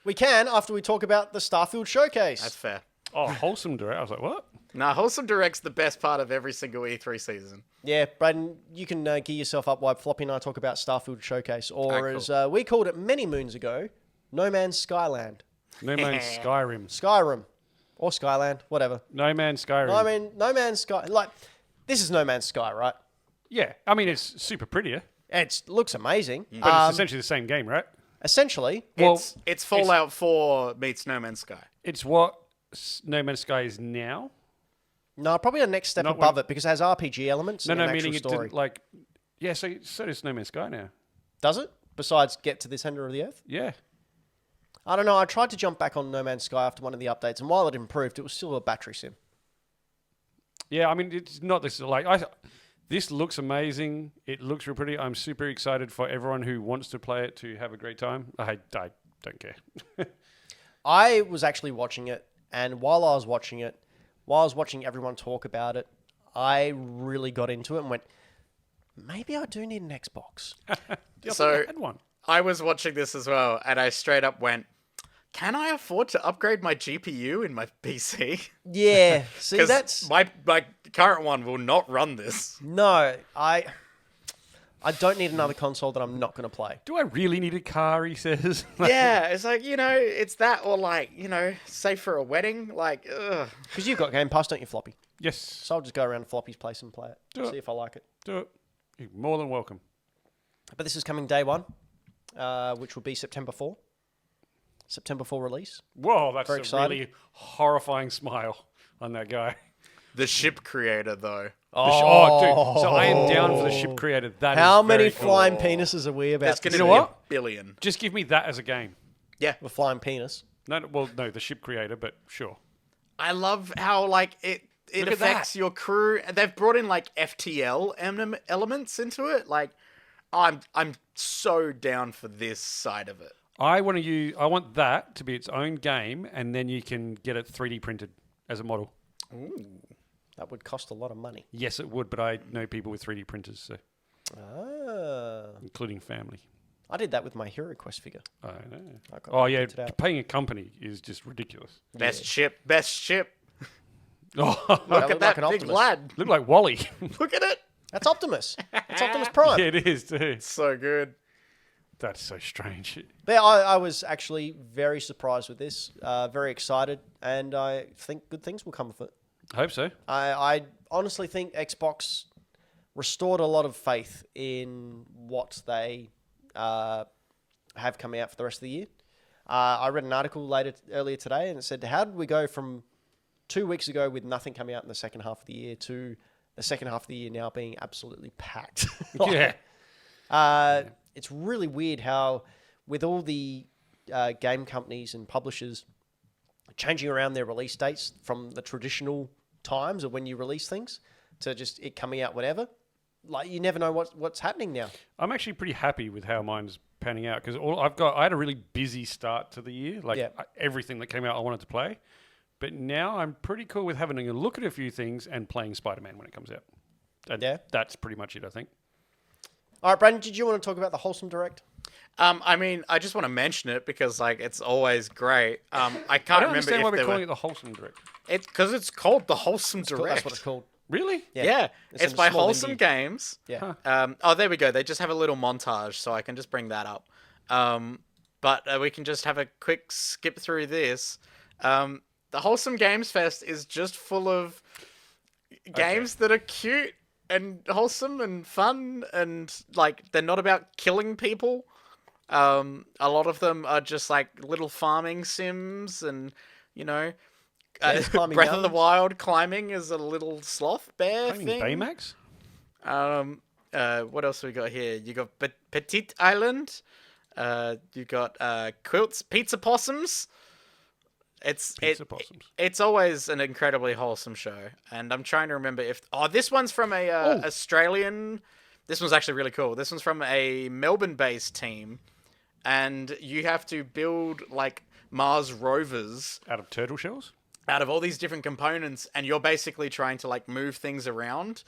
We can after we talk about the Starfield Showcase. That's fair. Oh, Wholesome Direct. I was like, what? Nah, Wholesome Direct's the best part of every single E3 season. Yeah, Braden, you can gear yourself up while Floppy and I talk about Starfield Showcase, or cool. as we called it many moons ago, No Man's Skyland. No Man's Skyrim. Skyrim. Or Skyland, whatever. No Man's Skyrim. No, I mean, No Man's Sky. Like, this is No Man's Sky, right? Yeah, I mean, it's super prettier, It looks amazing. but it's essentially the same game, right? Essentially, Well, It's Fallout 4 meets No Man's Sky. it's what No Man's Sky is now. no, probably the next step Not above when- it because it has RPG elements No, and no, an meaning actual it story. didn't like. Yeah, so does No Man's Sky now. Does it? Besides get to the center of the earth? Yeah. I don't know. I tried to jump back on No Man's Sky after one of the updates, and while it improved, it was still a battery sim. Yeah, I mean, it's not this like this looks amazing. It looks real pretty. I'm super excited for everyone who wants to play it to have a great time. I don't care. I was actually watching it, and while I was watching everyone talk about it, I really got into it and went, maybe I do need an Xbox. Yeah, I So- thought I had one. I was watching this as well, and I straight up went, can I afford to upgrade my GPU in my PC? Yeah, see, Because that's... my current one will not run this. No, I don't need another console that I'm not going to play. Do I really need a car? He says. Yeah, it's like, it's that or like, say for a wedding, like, ugh. Because you've got Game Pass, don't you, Floppy? Yes. So I'll just go around to Floppy's place and play it. Do it. See if I like it. Do it. You're more than welcome. But this is coming day one, which will be September 4. September 4 release. Whoa, that's Very a excited. really horrifying smile on that guy. The ship creator, though. Oh, dude. So I am down for the ship creator. That is How many very cool. flying penises are we about That's to going see? to know be what? a billion. Just give me that as a game. Yeah. A flying penis. No, the ship creator, but sure. I love how, like, it Look at affects that. your crew. They've brought in, like, FTL elements into it. Like, I'm so down for this side of it. I want that to be its own game, and then you can get it 3D printed as a model. That would cost a lot of money. Yes, it would, but I know people with 3D printers, so, Ah. including family. I did that with my Hero Quest figure. I know. I got Oh it yeah, printed out. paying a company is just ridiculous. Best ship. Oh, Look looked at that like an big Optimus. lad. look like Wally. Look at it. That's Optimus. That's Optimus Prime. Yeah, it is too. So good. That's so strange. But yeah, I was actually very surprised with this, very excited, and I think good things will come of it. I hope so. I honestly think Xbox restored a lot of faith in what they have coming out for the rest of the year. I read an article earlier today, and it said, how did we go from 2 weeks ago with nothing coming out in the second half of the year to the second half of the year now being absolutely packed? Yeah. It's really weird how, with all the game companies and publishers changing around their release dates from the traditional times of when you release things to just it coming out whatever, like you never know what's happening now. I'm actually pretty happy with how mine's panning out because I had a really busy start to the year. Like Yeah. everything that came out, I wanted to play. But now I'm pretty cool with having a look at a few things and playing Spider-Man when it comes out. And Yeah. that's pretty much it, I think. All right, Brandon, did you want to talk about the Wholesome Direct? I mean, I just want to mention it because, like, it's always great. I can't I don't remember understand if why there we're calling were... it the Wholesome Direct. It's because it's called the Wholesome Direct. That's what it's called. Really? Yeah, It's it's a by small Wholesome indie. Games. Yeah. Oh, there we go. They just have a little montage, so I can just bring that up. But we can just have a quick skip through this. The Wholesome Games Fest is just full of games that are cute and wholesome and fun, and like they're not about killing people. A lot of them are just like little farming sims, and Bears climbing Breath of the mountains. Wild climbing is a little sloth bear Playing thing. Baymax? What else we got here? You got Petite Island. You got Quilts, Pizza Possums. Pizza Possums. It's always an incredibly wholesome show, and I'm trying to remember if this one's from a Australian. This one's actually really cool. This one's from a Melbourne-based team, and you have to build like Mars rovers Out of turtle shells? out of all these different components, and you're basically trying to like move things around,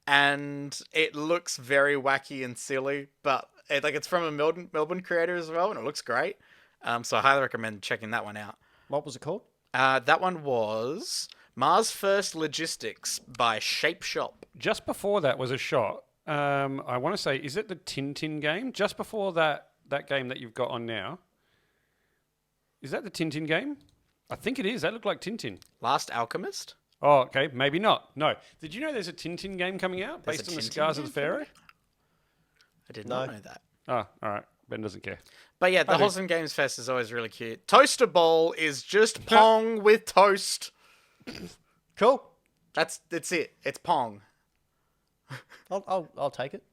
and it looks very wacky and silly, but it's from a Melbourne creator as well, and it looks great. So I highly recommend checking that one out. What was it called? That one was Mars First Logistics by Shape Shop. Just before that was a shot. I want to say, is it the Tintin game? Just before that game that you've got on now. Is that the Tintin game? I think it is. That looked like Tintin. Last Alchemist? Oh, okay. Maybe not. No. Did you know there's a Tintin game coming out There's based a on the Tintin Scars of game the Pharaoh? I did not know that. Oh, all right. Ben doesn't care. But yeah, the Wholesome Games Fest is always really cute. Toaster Bowl is just Pong with toast. Cool. That's it. It's Pong. I'll take it.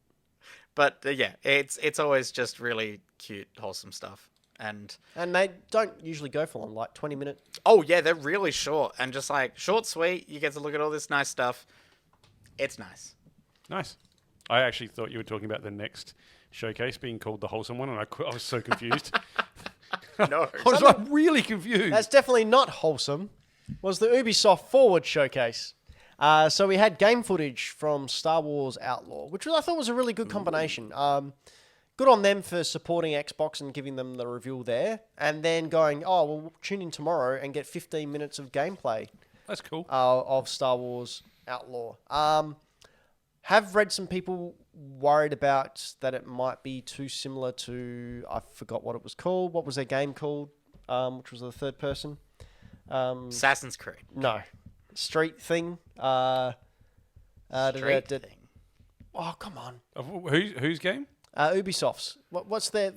But yeah, it's always just really cute, wholesome stuff. And they don't usually go for long, like 20-minute. oh yeah, they're really short and just like short, sweet. You get to look at all this nice stuff. It's nice. Nice. I actually thought you were talking about the next showcase being called the Wholesome one, and I was so confused. No. I was like really confused. That's definitely not wholesome. Was the Ubisoft Forward showcase. So we had game footage from Star Wars Outlaw, which I thought was a really good combination. Good on them for supporting Xbox and giving them the reveal there, and then going, oh, well, tune in tomorrow and get 15 minutes of gameplay That's cool. of Star Wars Outlaw. Have read some people worried about that it might be too similar to, I forgot what it was called. What was their game called, which was the third person? Assassin's Creed. No. Street thing. Street thing. Oh, come on. Whose game? Ubisoft's. What's their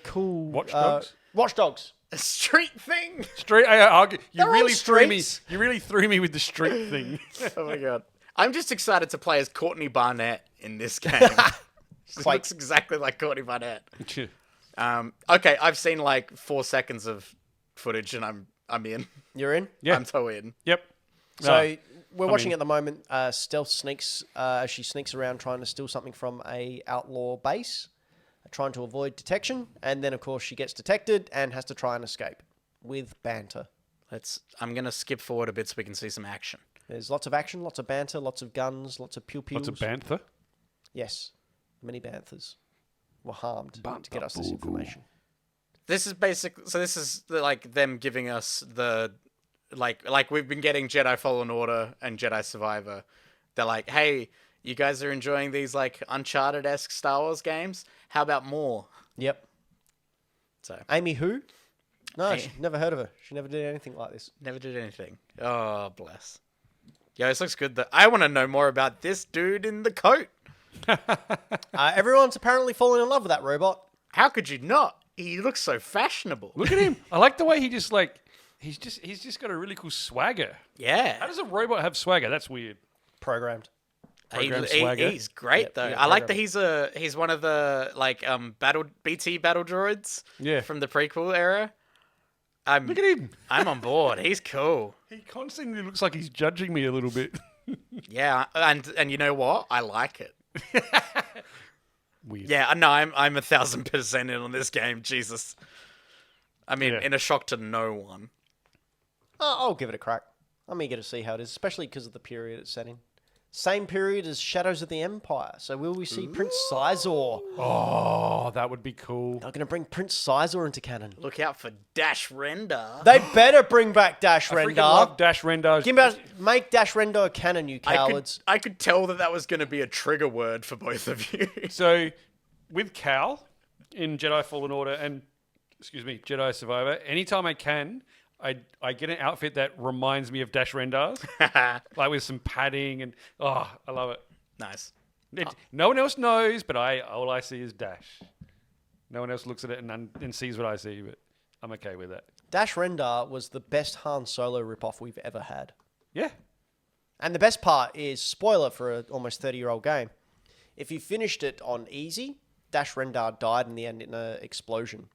cool... Watch Dogs? Watch Dogs. A street thing. Street. You They're really on threw me. streets. You really threw me with the street thing. Oh my god. I'm just excited to play as Courtney Barnett in this game. She Quite. looks exactly like Courtney Barnett. Okay, I've seen like 4 seconds of footage and I'm in. You're in? Yeah. I'm so in. Yep. So we're watching at the moment Stealth sneaks as she sneaks around trying to steal something from a outlaw base, trying to avoid detection, and then of course she gets detected and has to try and escape with banter. I'm gonna skip forward a bit so we can see some action. There's lots of action, lots of banter, lots of guns, lots of pew-pews. Lots of bantha. Yes, many banthas were harmed to get us this information. This is this is like them giving us the like we've been getting Jedi Fallen Order and Jedi Survivor. They're like, hey, you guys are enjoying these like Uncharted-esque Star Wars games? How about more? Yep. So Amy who? No, Hey. never heard of her. She never did anything like this. never did anything. Oh bless. Yeah, this looks good. I want to know more about this dude in the coat. Everyone's apparently fallen in love with that robot. How could you not? He looks so fashionable. Look at him. I like the way he just like he's just got a really cool swagger. How Yeah. does a robot have swagger? That's weird. Programmed. Program swagger. He's great Yep, though. yeah, I like that program. he's one of the like BT battle droids Yeah. from the prequel era. Look at him. I'm on board. He's cool. He constantly looks like he's judging me a little bit. Yeah, and you know what? I like it. Weird. Yeah, no, I'm 1,000% in on this game. Jesus. I mean, Yeah. in a shock to no one. I'll give it a crack. I'm eager to see how it is, especially because of the period it's set in. Same period as Shadows of the Empire. So will we see Prince Sizor? Oh, that would be cool. They're going to bring Prince Sizor into canon. Look out for Dash Render. They better bring back Dash I freaking Rendar. love Dash Rendar. Make Dash Rendar canon, you cowards. I could tell that was going to be a trigger word for both of you. So, with Cal in Jedi Fallen Order and, Jedi Survivor, anytime I can, I get an outfit that reminds me of Dash Rendar's, like with some padding and, I love it. Nice. No one else knows, but all I see is Dash. No one else looks at it and sees what I see, but I'm okay with that. Dash Rendar was the best Han Solo ripoff we've ever had. Yeah. And the best part is, spoiler for an almost 30-year-old game, if you finished it on easy, Dash Rendar died in the end in an explosion.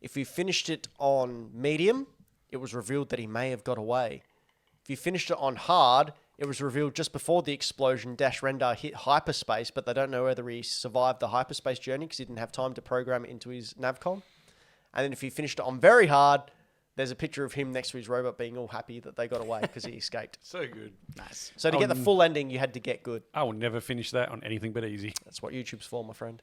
If you finished it on medium, it was revealed that he may have got away. If you finished it on hard, it was revealed just before the explosion Dash Rendar hit hyperspace, but they don't know whether he survived the hyperspace journey because he didn't have time to program it into his navcom. And then if you finished it on very hard, there's a picture of him next to his robot being all happy that they got away because he escaped. So good. Nice. So to get the full ending, you had to get good. I will never finish that on anything but easy. That's what YouTube's for, my friend.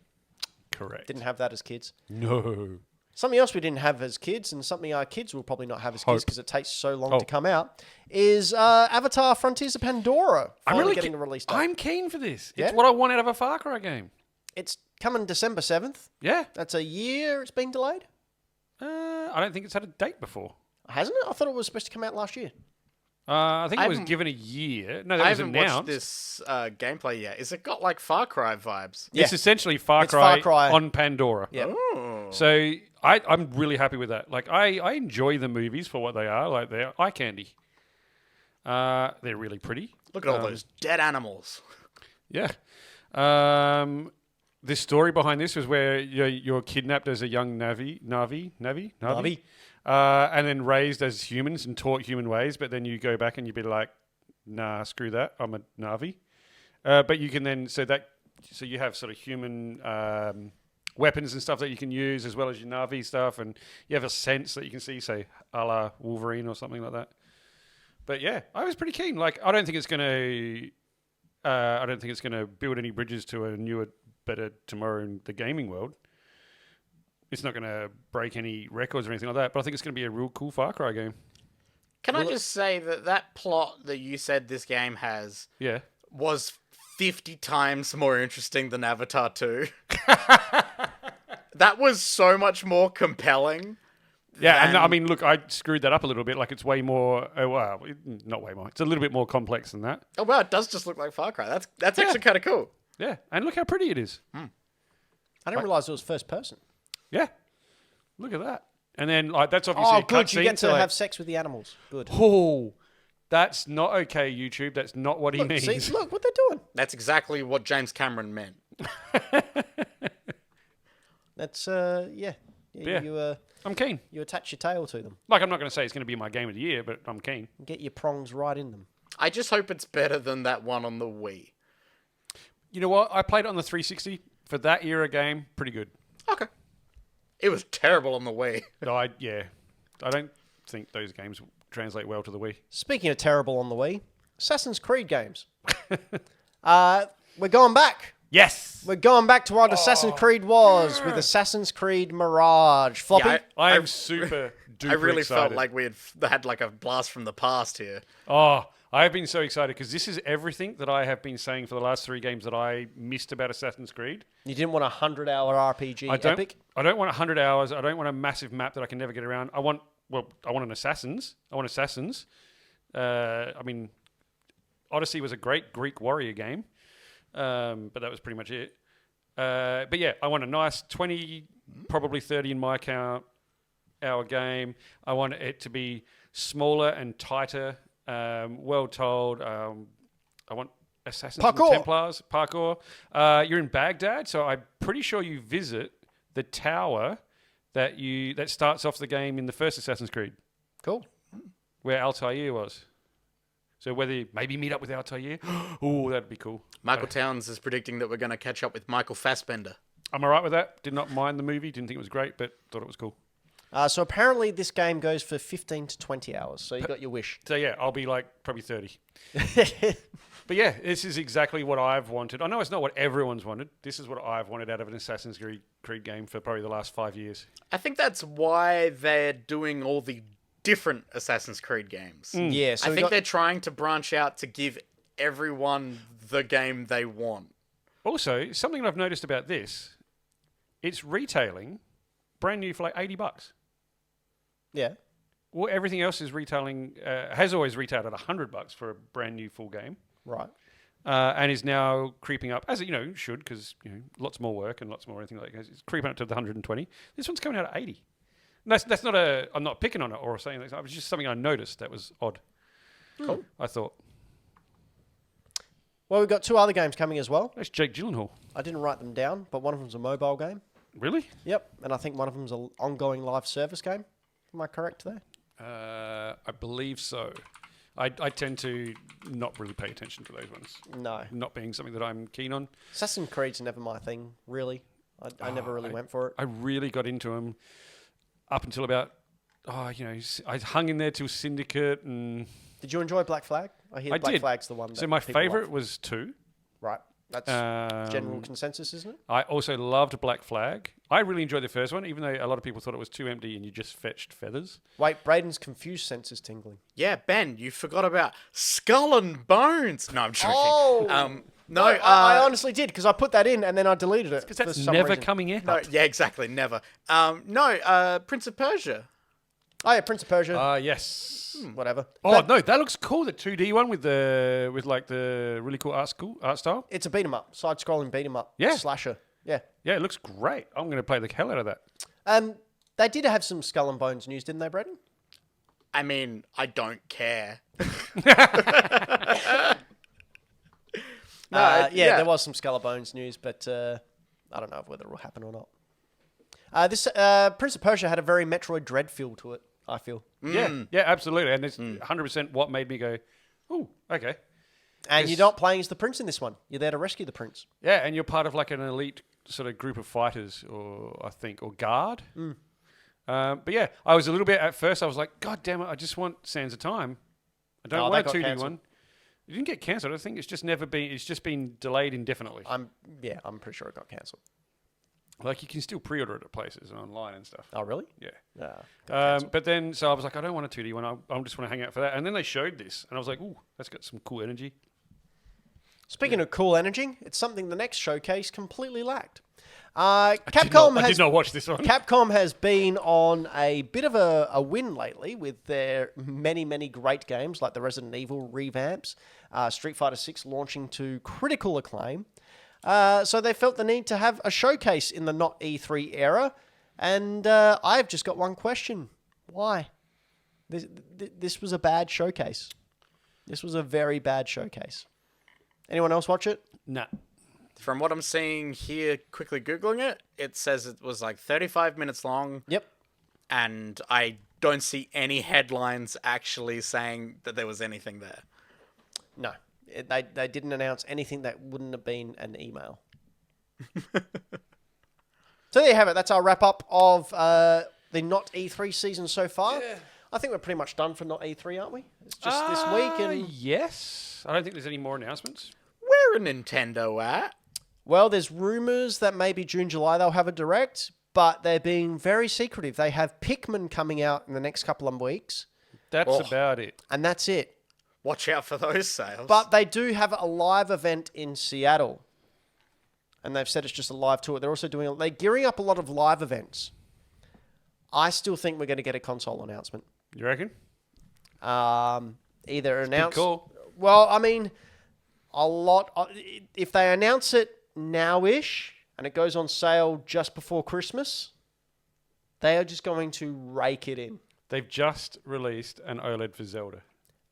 Correct. Didn't have that as kids. No. Something else we didn't have as kids, and something our kids will probably not have as kids Hope. because it takes so long Oh. to come out, is Avatar: Frontiers of Pandora. I'm Finally really getting a release date. I'm keen for this. Yeah? It's what I want out of a Far Cry game. It's coming December 7th. Yeah. That's a year it's been delayed. I don't think it's had a date before. Hasn't it? I thought it was supposed to come out last year. I think I it was haven't- given a year. No, that I was haven't announced. watched this gameplay yet. Is it got like Far Cry vibes? Yeah. It's essentially Far It's Far Cry. on Pandora. Yeah. Oh. So I'm really happy with that. Like I enjoy the movies for what they are. Like they're eye candy. They're really pretty. Look at all those dead animals. Yeah. The story behind this was where you're kidnapped as a young Navi, and then raised as humans and taught human ways. But then you go back and you'd be like, nah, screw that. I'm a Navi. But you can then so you have sort of human weapons and stuff that you can use as well as your Navi stuff, and you have a sense that you can see, say, a la Wolverine or something like that. But yeah, I was pretty keen. Like, I don't think it's gonna build any bridges to a newer, better tomorrow in the gaming world. It's not going to break any records or anything like that, but I think it's going to be a real cool Far Cry game. Can I just say that plot that you said this game has Yeah. was 50 times more interesting than Avatar 2? That was so much more compelling. Yeah, and than- I mean, look, I screwed that up a little bit. Like, it's way more, not way more. It's a little bit more complex than that. Oh wow, it does just look like Far Cry. That's actually kind of cool. Yeah, and look how pretty it is. I didn't realize it was first person. Yeah, look at that. And then, like, that's obviously Oh, a good. You cutscene, get so, to like, have sex with the animals. Good. Oh, that's not okay, YouTube. That's not what he Look, means. see, look what they're doing. That's exactly what James Cameron meant. That's yeah. Yeah. You I'm keen. you attach your tail to them. Like, I'm not going to say it's going to be my game of the year, but I'm keen. Get your prongs right in them. I just hope it's better than that one on the Wii. You know what? I played it on the 360 for that era game. Pretty good. Okay. It was terrible on the Wii. I don't think those games translate well to the Wii. Speaking of terrible on the Wii, Assassin's Creed games. We're going back. Yes, We're going back to what Assassin's Creed was with Assassin's Creed Mirage. Floppy. Yeah, I am super duper I really excited. felt like we had like a blast from the past here. Oh, I have been so excited because this is everything that I have been saying for the last 3 games that I missed about Assassin's Creed. You didn't want a 100-hour RPG epic? I don't want 100 hours. I don't want a massive map that I can never get around. I want an Assassins. I want Assassins. I mean, Odyssey was a great Greek warrior game, but that was pretty much it. But yeah, I want a nice 20, probably 30 in my account, hour game. I want it to be smaller and tighter, well told. I want Assassins and Parkour. Templars, parkour. You're in Baghdad, so I'm pretty sure you visit the tower that starts off the game in the first Assassin's Creed, Cool. where Altair was. So whether maybe meet up with Altair, oh, that'd be cool. Michael Towns is predicting that we're going to catch up with Michael Fassbender. I'm alright with that. Did not mind the movie. Didn't think it was great, but thought it was cool. So apparently this game goes for 15 to 20 hours. So you got your wish. So yeah, I'll be like probably 30. But yeah, this is exactly what I've wanted. I know it's not what everyone's wanted. This is what I've wanted out of an Assassin's Creed game for probably the last 5 years. I think that's why they're doing all the different Assassin's Creed games. Yeah, so I we think got- they're trying to branch out to give everyone the game they want. Also, something I've noticed about this, it's retailing brand new for like $80. yeah. Well, everything else is retailing, has always retailed at $100 for a brand new full game. Right. And is now creeping up, as it should, because lots more work and lots more anything like that. It's creeping up to the 120. This one's coming out at 80. And that's not I'm not picking on it or saying that. It was just something I noticed that was odd. Cool. I thought, Well, we've got 2 other games coming as well. that's Jake Gyllenhaal. I didn't write them down, but one of them's a mobile game. Really? Yep. And I think one of them's an ongoing live service game. Am I correct there? I believe so. I tend to not really pay attention to those ones, No. not being something that I'm keen on. Assassin's Creed's never my thing, really. I never really went for it. I really got into them up until about, I hung in there till Syndicate, and Did you enjoy Black Flag? I hear I Black did. Flag's the one that so my people favourite love. was 2. Right. That's general consensus, isn't it? I also loved Black Flag. I really enjoyed the first one, even though a lot of people thought it was too empty and you just fetched feathers. Wait, Braden's confused senses tingling. Yeah, Ben, you forgot about Skull and Bones. No, I'm joking. Oh! No, I honestly did, because I put that in and then I deleted it. Because that's for some never reason. coming in. no, yeah, exactly, never. Prince of Persia. Oh, yeah, Prince of Persia. Yes. Whatever. Oh But no, that looks cool. The 2D one with the really cool art style. it's a beat-em-up, side-scrolling beat-em-up. Yeah. Slasher. Yeah. Yeah, it looks great. I'm going to play the hell out of that. They did have some Skull and Bones news, didn't they, Braden? I mean, I don't care. There was some Skull and Bones news, but I don't know whether it will happen or not. This Prince of Persia had a very Metroid Dread feel to it, I feel. Yeah, absolutely. And it's 100% what made me go, "Ooh, okay." And you're not playing as the prince in this one. You're there to rescue the prince. Yeah, and you're part of like an elite sort of group of fighters, or guard. But yeah, I was a little bit at first. I was like, "God damn it! I just want Sands of Time. I don't want a 2D cancelled. one." It didn't get cancelled. I think it's just never been. It's just been delayed indefinitely. I'm pretty sure it got cancelled. Like you can still pre-order it at places and online and stuff. Oh, really? Yeah. But then, so I was like, I don't want a 2D one. I just want to hang out for that. And then they showed this, and I was like, ooh, that's got some cool energy. Speaking of cool energy, it's something the next showcase completely lacked. Capcom I did not watch this one. Capcom has been on a bit of a win lately with their many, many great games like the Resident Evil revamps, Street Fighter 6 launching to critical acclaim. So they felt the need to have a showcase in the not E3 era. And I've just got one question. Why? This was a bad showcase. This was a very bad showcase. Anyone else watch it? Nah. From what I'm seeing here, quickly Googling it, it says it was like 35 minutes long. Yep. And I don't see any headlines actually saying that there was anything there. No. They didn't announce anything that wouldn't have been an email. So there you have it. That's our wrap-up of the Not E3 season so far. Yeah. I think we're pretty much done for Not E3, aren't we? It's just this week. And Yes. I don't think there's any more announcements. Where are Nintendo at? Well, there's rumours that maybe June, July they'll have a direct, but they're being very secretive. They have Pikmin coming out in the next couple of weeks. That's about it. And that's it. Watch out for those sales. But they do have a live event in Seattle. And they've said it's just a live tour. They're also they're gearing up a lot of live events. I still think we're going to get a console announcement. You reckon? Either announced. Cool. Well, I mean, a lot. If they announce it now-ish and it goes on sale just before Christmas, they are just going to rake it in. They've just released an OLED for Zelda.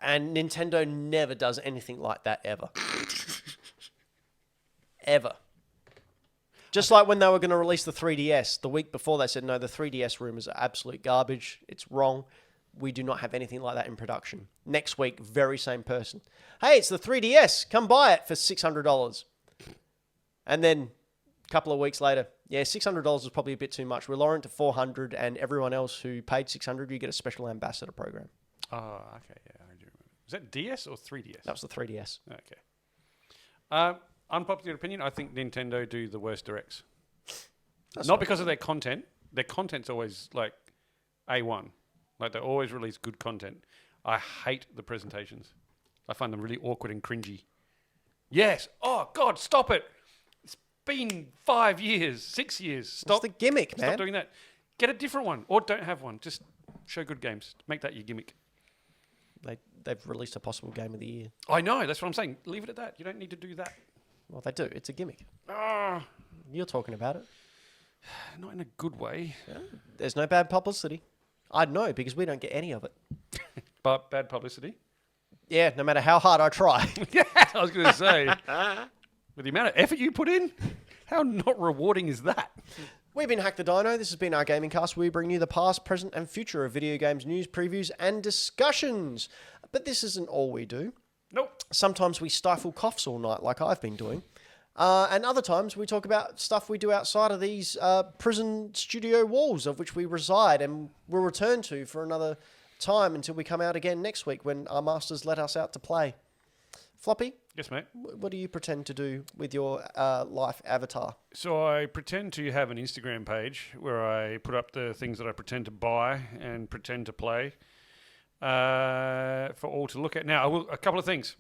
And Nintendo never does anything like that ever. Ever. Just like when they were going to release the 3DS, the week before they said, no, the 3DS rumors are absolute garbage. It's wrong. We do not have anything like that in production. Next week, very same person. Hey, it's the 3DS. Come buy it for $600. And then a couple of weeks later, yeah, $600 is probably a bit too much. We'll lower it to $400, and everyone else who paid $600, you get a special ambassador program. Oh, okay, yeah, I do remember. Is that DS or 3DS? That was the 3DS. Okay. Unpopular opinion, I think Nintendo do the worst directs. That's Not because of their content. Their content's always like A1. Like they always release good content. I hate the presentations. I find them really awkward and cringy. Yes. Oh, God, stop it. It's been 5 years, 6 years. Stop. It's the gimmick, man. Stop doing that. Get a different one or don't have one. Just show good games. Make that your gimmick. They've released a possible game of the year. I know. That's what I'm saying. Leave it at that. You don't need to do that. Well, they do. It's a gimmick. Ah, You're talking about it. not in a good way. Yeah. There's no bad publicity. I'd know because we don't get any of it. But bad publicity. Yeah, no matter how hard I try. Yeah, I was going to say. With the amount of effort you put in, how not rewarding is that? We've been Hack the Dino. This has been our gaming cast. We bring you the past, present, and future of video games news, previews, and discussions. But this isn't all we do. Nope. Sometimes we stifle coughs all night, like I've been doing. And other times we talk about stuff we do outside of these prison studio walls of which we reside and will return to for another time until we come out again next week when our masters let us out to play. Floppy, Yes, mate. What do you pretend to do with your life avatar? So I pretend to have an Instagram page where I put up the things that I pretend to buy and pretend to play for all to look at. Now, a couple of things.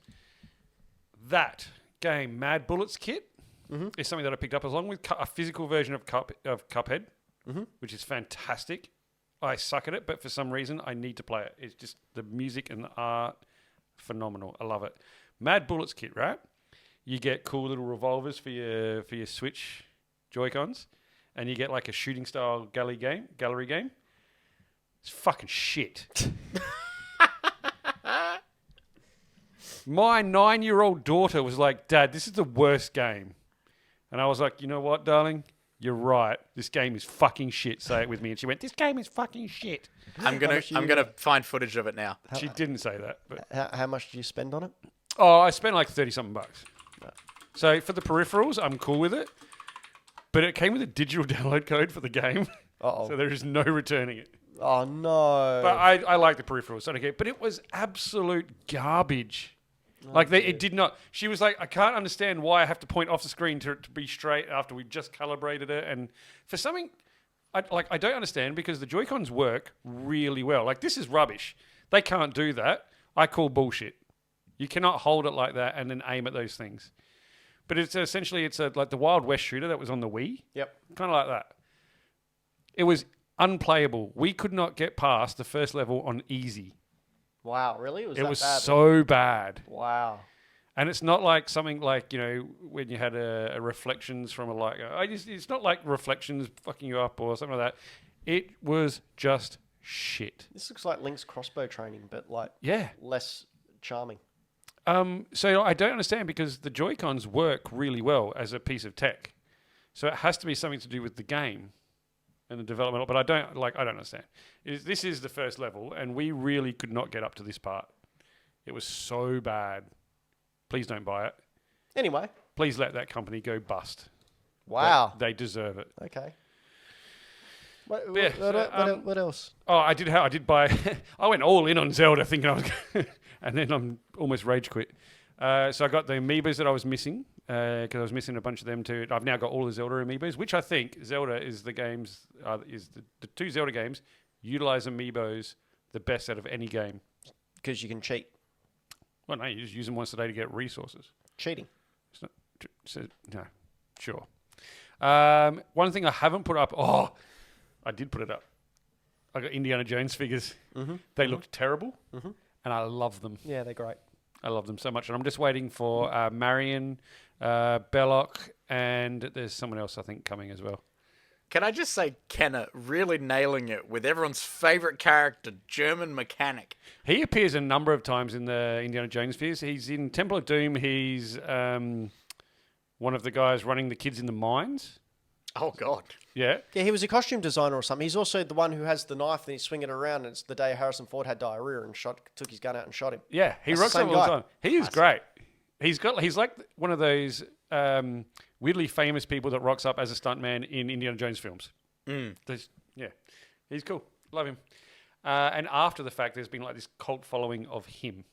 That game, Mad Bullets Kit, is something that I picked up along with a physical version of Cuphead, which is fantastic. I suck at it, but for some reason I need to play it. It's just the music and the art, phenomenal. I love it. Mad Bullets Kit, right? You get cool little revolvers for your Switch Joy-Cons, and you get like a shooting style gallery game. It's fucking shit. My 9-year-old daughter was like, "Dad, this is the worst game," and I was like, "You know what, darling? You're right. This game is fucking shit. Say it with me." And she went, "This game is fucking shit." I'm gonna find footage of it now. She didn't say that, but How much did you spend on it? I spent like $30-something bucks. So for the peripherals, I'm cool with it, but it came with a digital download code for the game, so there is no returning it. Oh no! But I like the peripherals, so I don't care. But it was absolute garbage. It did not. She was like, "I can't understand why I have to point off the screen to be straight after we just calibrated it." And for something, I don't understand because the Joy-Cons work really well. Like, this is rubbish. They can't do that. I call bullshit. You cannot hold it like that and then aim at those things. But it's essentially like the Wild West shooter that was on the Wii. Yep. Kind of like that. It was unplayable. We could not get past the first level on easy. Wow, really? It was so bad. Wow. And it's not like something like, when you had a reflections from it's not like reflections fucking you up or something like that. It was just shit. This looks like Link's crossbow training, but less charming. So I don't understand because the Joy-Cons work really well as a piece of tech. So it has to be something to do with the game and the development. But I don't understand. This is the first level, and we really could not get up to this part. It was so bad. Please don't buy it. Anyway. Please let that company go bust. Wow. They deserve it. Okay. What else? Oh, I did buy. I went all in on Zelda, thinking I was, and then I'm almost rage quit. So I got the amiibos that I was missing because I was missing a bunch of them too. I've now got all the Zelda amiibos, which I think Zelda is the games the two Zelda games utilize amiibos the best out of any game. Because you can cheat. Well, no, you just use them once a day to get resources. Cheating. It's not, no, sure. One thing I haven't put up. Oh, I did put it up. I got Indiana Jones figures. They looked terrible, and I love them. Yeah, they're great. I love them so much. And I'm just waiting for Marion, Belloc, and there's someone else, I think, coming as well. Can I just say, Kenna really nailing it with everyone's favourite character, German Mechanic. He appears a number of times in the Indiana Jones figures. He's in Temple of Doom. He's one of the guys running the kids in the mines. Oh, God. Yeah. Yeah, he was a costume designer or something. He's also the one who has the knife and he's swinging it around. And it's the day Harrison Ford had diarrhea and took his gun out and shot him. Yeah, he That's rocks the up same all the guy. time. He is great. He's like one of those weirdly famous people that rocks up as a stuntman in Indiana Jones films. Yeah, he's cool. Love him. And after the fact, there's been like this cult following of him.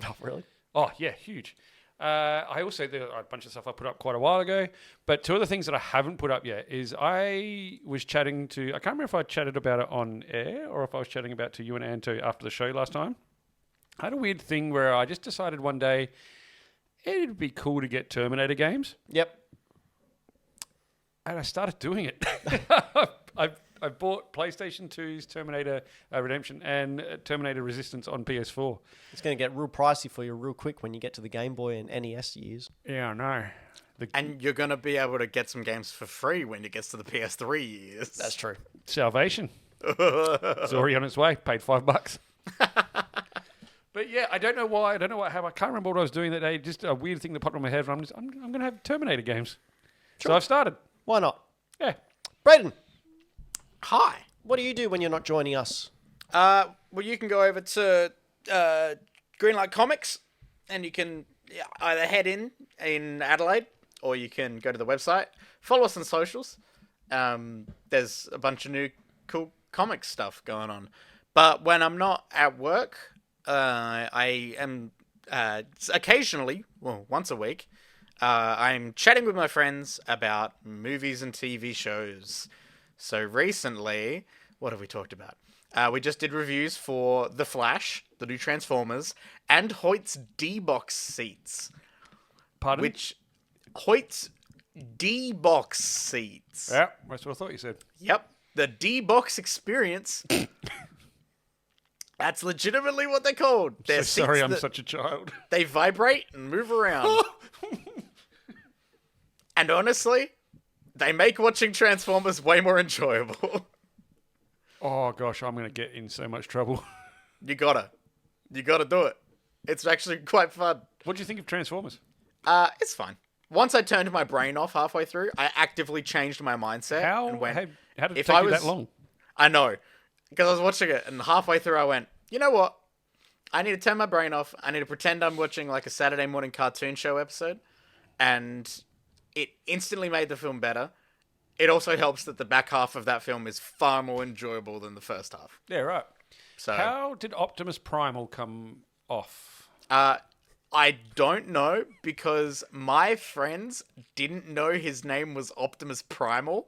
Oh, really? Oh, yeah, huge. I also, there are a bunch of stuff I put up quite a while ago, but two of the things that I haven't put up yet is I was chatting to, I can't remember if I chatted about it on air or if I was chatting about to you and Anne too after the show last time. I had a weird thing where I just decided one day it'd be cool to get Terminator games. Yep. And I started doing it. I bought PlayStation 2's Terminator Redemption and Terminator Resistance on PS4. It's going to get real pricey for you real quick when you get to the Game Boy and NES years. Yeah, I know. And you're going to be able to get some games for free when it gets to the PS3 years. That's true. Salvation. It's already on its way. Paid $5. But yeah, I don't know why. I don't know what happened. I can't remember what I was doing that day. Just a weird thing that popped in my head. I'm going to have Terminator games. Sure. So I've started. Why not? Yeah. Braden, Hi. what do you do when you're not joining us? Well, you can go over to Greenlight Comics, and you can either head in Adelaide, or you can go to the website. Follow us on socials. There's a bunch of new cool comic stuff going on. But when I'm not at work, I am occasionally, well, once a week, I'm chatting with my friends about movies and TV shows. So recently, what have we talked about? We just did reviews for The Flash, the new Transformers, and Hoyt's D-Box seats. Pardon? Which, Hoyt's D-Box seats. Yeah, that's what I thought you said. Yep, the D-Box experience. That's legitimately what they're called. They're So sorry, I'm seats that such a child. they vibrate and move around. And honestly, they make watching Transformers way more enjoyable. Oh gosh, I'm going to get in so much trouble. You gotta do it. It's actually quite fun. What do you think of Transformers? It's fine. Once I turned my brain off halfway through, I actively changed my mindset. How and went, how did it if take I you was- that long? I know. Because I was watching it, and halfway through I went, you know what? I need to turn my brain off. I need to pretend I'm watching like a Saturday morning cartoon show episode. And it instantly made the film better. It also helps that the back half of that film is far more enjoyable than the first half. Yeah, right. So How did Optimus Primal come off? I don't know, because my friends didn't know his name was Optimus Primal.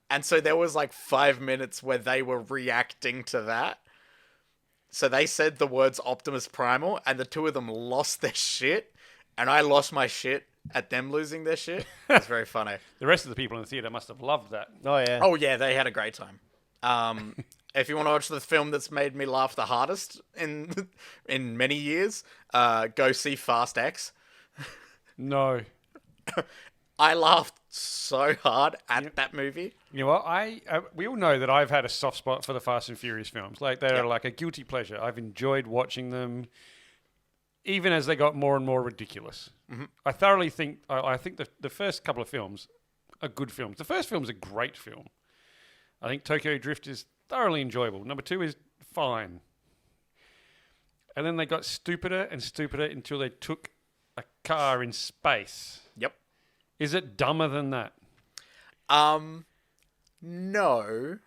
And so there was like 5 minutes where they were reacting to that. So they said the words Optimus Primal, and the two of them lost their shit. And I lost my shit at them losing their shit. It's very funny. The rest of the people in the theater must have loved that. Oh yeah. Oh yeah, they had a great time. If you want to watch the film that's made me laugh the hardest in many years, go see Fast X. No. I laughed so hard at that movie. You know what? We all know that I've had a soft spot for the Fast and Furious films. Like they're like a guilty pleasure. I've enjoyed watching them, even as they got more and more ridiculous. Mm-hmm. I thoroughly think. I think the first couple of films are good films. The first film's a great film. I think Tokyo Drift is thoroughly enjoyable. Number 2 is fine. And then they got stupider and stupider until they took a car in space. Yep. Is it dumber than that? No.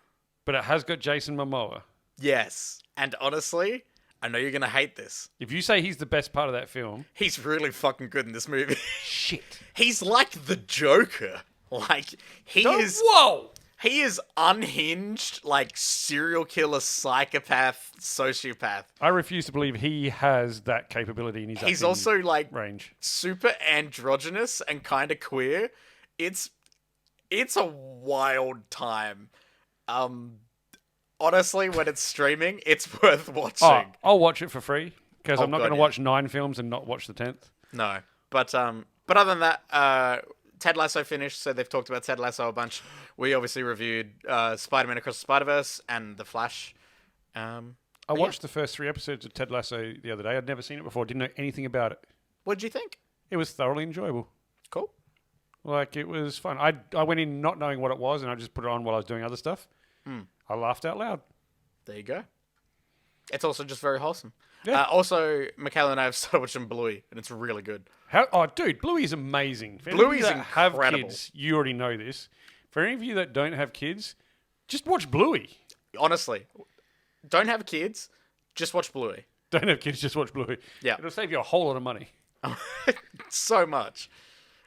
But it has got Jason Momoa. Yes. And honestly, I know you're going to hate this. If you say he's the best part of that film... He's really fucking good in this movie. Shit. He's like the Joker. Like, he is... Whoa! He is unhinged, like, serial killer, psychopath, sociopath. I refuse to believe he has that capability in his He's acting also, like, range. super androgynous and kind of queer. It's a wild time. Honestly, when it's streaming, it's worth watching. Oh, I'll watch it for free because Oh, I'm not God, going to yeah. watch 9 films and not watch the 10th. No, but other than that, Ted Lasso finished, so they've talked about Ted Lasso a bunch. We obviously reviewed Spider-Man Across the Spider-Verse and The Flash. I watched the first 3 episodes of Ted Lasso the other day. I'd never seen it before. Didn't know anything about it. What did you think? It was thoroughly enjoyable. Cool. Like, it was fun. I went in not knowing what it was, and I just put it on while I was doing other stuff. I laughed out loud. There you go. It's also just very wholesome. Yeah. Also, Michaela and I have started watching Bluey, and it's really good. Oh, dude, Bluey is amazing. For any Bluey's of you that have incredible. kids, you already know this. For any of you that don't have kids, just watch Bluey. Honestly, don't have kids, just watch Bluey. Don't have kids, just watch Bluey. Yeah. It'll save you a whole lot of money. So much.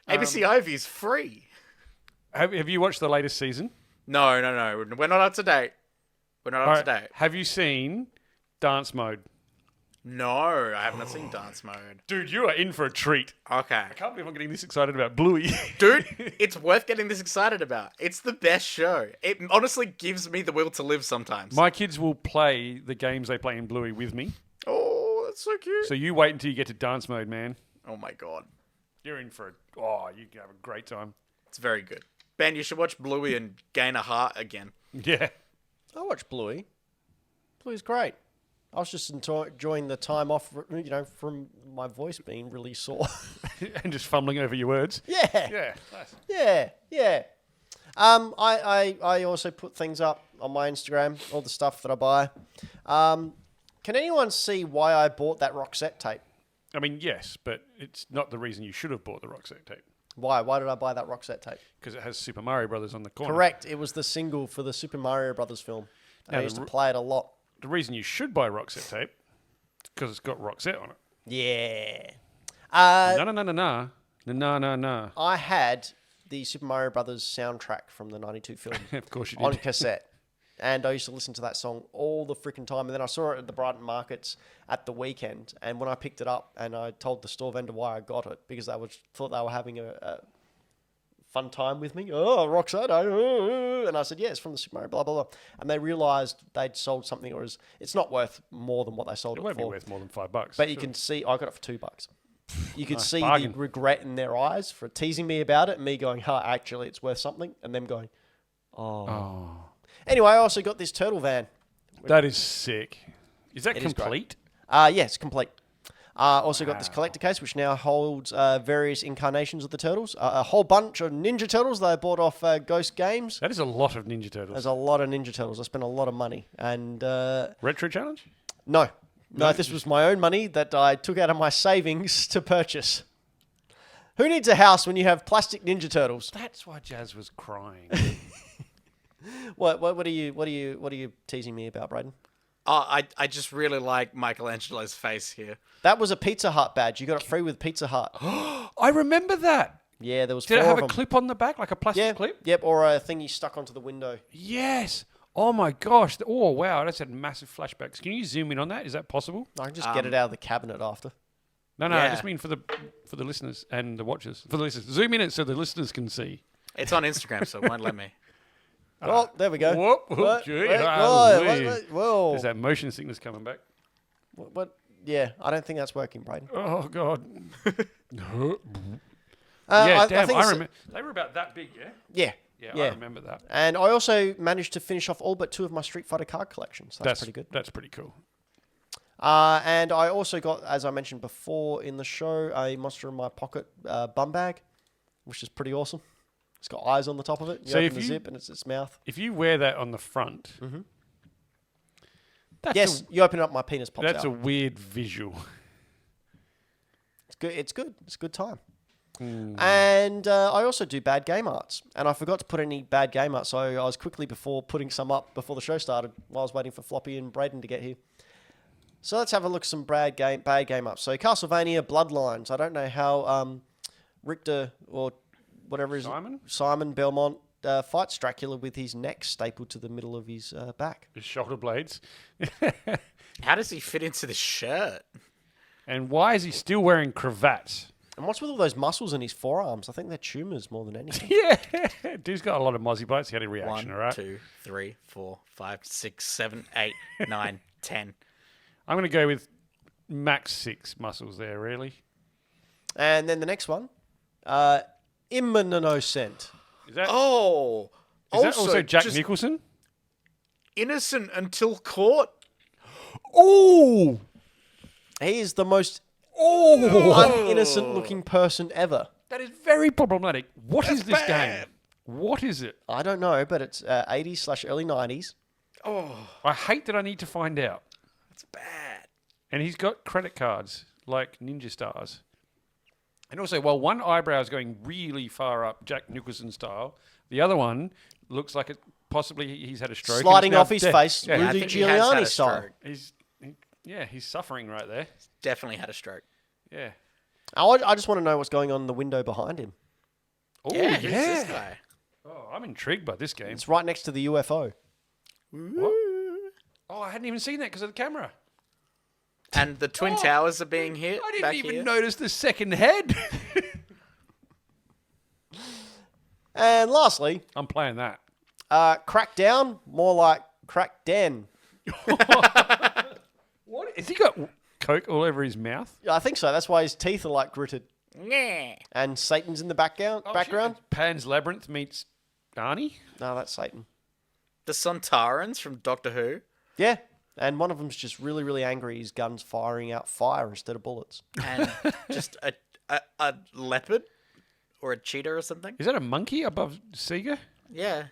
ABC Ivy's free. Have you watched the latest season? No. We're not up to date. We're not up to date. Have you seen Dance Mode? No, I haven't seen Dance Mode. Dude, you are in for a treat. Okay. I can't believe I'm getting this excited about Bluey. Dude, it's worth getting this excited about. It's the best show. It honestly gives me the will to live sometimes. My kids will play the games they play in Bluey with me. Oh, that's so cute. So you wait until you get to Dance Mode, man. Oh my God. You're in for you can have a great time. It's very good. Ben, you should watch Bluey and gain a heart again. Yeah. I watched Bluey. Bluey's great. I was just enjoying the time off, from my voice being really sore. And just fumbling over your words. Yeah. Yeah. Nice. Yeah. I also put things up on my Instagram, all the stuff that I buy. Can anyone see why I bought that Roxette tape? I mean, yes, but it's not the reason you should have bought the Roxette tape. Why? Why did I buy that Roxette tape? Because it has Super Mario Brothers on the corner. Correct. It was the single for the Super Mario Brothers film. Now, I used to play it a lot. The reason you should buy Roxette tape is because it's got Roxette on it. Yeah. No. I had the Super Mario Brothers soundtrack from the 92 film Of course you on did. cassette. And I used to listen to that song all the freaking time. And then I saw it at the Brighton Markets at the weekend. And when I picked it up and I told the store vendor why I got it, because thought they were having a fun time with me. Oh, Roxanne. And I said, yeah, it's from the Super Mario, blah, blah, blah. And they realized they'd sold something, or it's not worth more than what they sold It it won't be for. worth more than $5. But you can see, I got it for $2. You could Nice see bargain. the regret in their eyes for teasing me about it, and me going, actually, it's worth something. And them going, Oh, Anyway, I also got this turtle van. that is sick. Is that It is great. complete? Yes, complete. Also got this collector case, which now holds various incarnations of the turtles. A whole bunch of Ninja Turtles that I bought off Ghost Games. That is a lot of Ninja Turtles. There's a lot of Ninja Turtles. I spent a lot of money. And Retro challenge? no, this was my own money that I took out of my savings to purchase. Who needs a house when you have plastic Ninja Turtles? That's why Jazz was crying. What are you teasing me about, Braden? Oh, I just really like Michelangelo's face here. That was a Pizza Hut badge. You got it free with Pizza Hut. I remember that. Yeah, there was Did four it have of a them. clip on the back, like a plastic Yeah, clip? yep, or a thing you stuck onto the window. Yes. Oh my gosh. Oh wow, that's had massive flashbacks. Can you zoom in on that? Is that possible? I can just get it out of the cabinet after. No, I Yeah. just mean for the listeners and the watchers. For the listeners, zoom in it so the listeners can see. It's on Instagram, so it won't let me. Oh, there we go. Whoop, whoop, What? gee, Wait, hallelujah. whoa. There's that motion sickness coming back. What? Yeah, I don't think that's working, Braden. Oh god. I Damn. think I it's- remember they were about that big, yeah. Yeah. Yeah, I remember that. And I also managed to finish off all but 2 of my Street Fighter card collections. That's pretty good. That's pretty cool. And I also got, as I mentioned before in the show, a Monster in My Pocket bum bag, which is pretty awesome. It's got eyes on the top of it. You So open if the you- zip and it's its mouth. If you wear that on the front, that's Yes, you open it up, my penis pops that's out. a weird visual. It's good. It's good. It's a good time. Hmm. And I also do bad game arts, and I forgot to put any bad game art, so I was quickly putting some up before the show started while I was waiting for Floppy and Braden to get here. So let's have a look at some bad game arts. So Castlevania Bloodlines. I don't know how Richter or whatever is Simon Belmont fights Dracula with his neck stapled to the middle of his back. His shoulder blades. How does he fit into this shirt? And why is he still wearing cravats? And what's with all those muscles in his forearms? I think they're tumours more than anything. Yeah, dude's got a lot of mozzie bites. He had a reaction, 1, all right? 2, 3, 4, 5, 6, 7, 8, 9, 10. I'm going to go with max 6 muscles there, really. And then the next one, Immunocent. Is that, Oh, is that also Jack just Nicholson? innocent until caught. Oh! He is the most uninnocent looking person ever. That is very problematic. What is this bad. game? What is it? I don't know, but it's 80s/early 90s. I hate that I need to find out. It's bad. And he's got credit cards, like Ninja Stars. And also, while one eyebrow is going really far up, Jack Nicholson style, the other one looks like it possibly he's had a stroke. and it's Sliding now off his dead. face, Yeah, I Rudy think he has had Giuliani a style. stroke. he's suffering right there. Definitely had a stroke. Yeah. I just want to know what's going on in the window behind him. Oh, Yeah, who's this guy? Oh, I'm intrigued by this game. It's right next to the UFO. What? Oh, I hadn't even seen that because of the camera. And the Twin Towers are being hit. I didn't back even here. notice the second head. And lastly, I'm playing that. Crackdown, more like Crackden. What? Has he got coke all over his mouth? I think so. That's why his teeth are like gritted. Nah. And Satan's in the background. Oh, background. shit. Pan's Labyrinth meets Arnie? No, that's Satan. The Sontarans from Doctor Who. Yeah. And one of them's just really, really angry. His gun's firing out fire instead of bullets. And just a leopard or a cheetah or something. Is that a monkey above Sega? Yeah.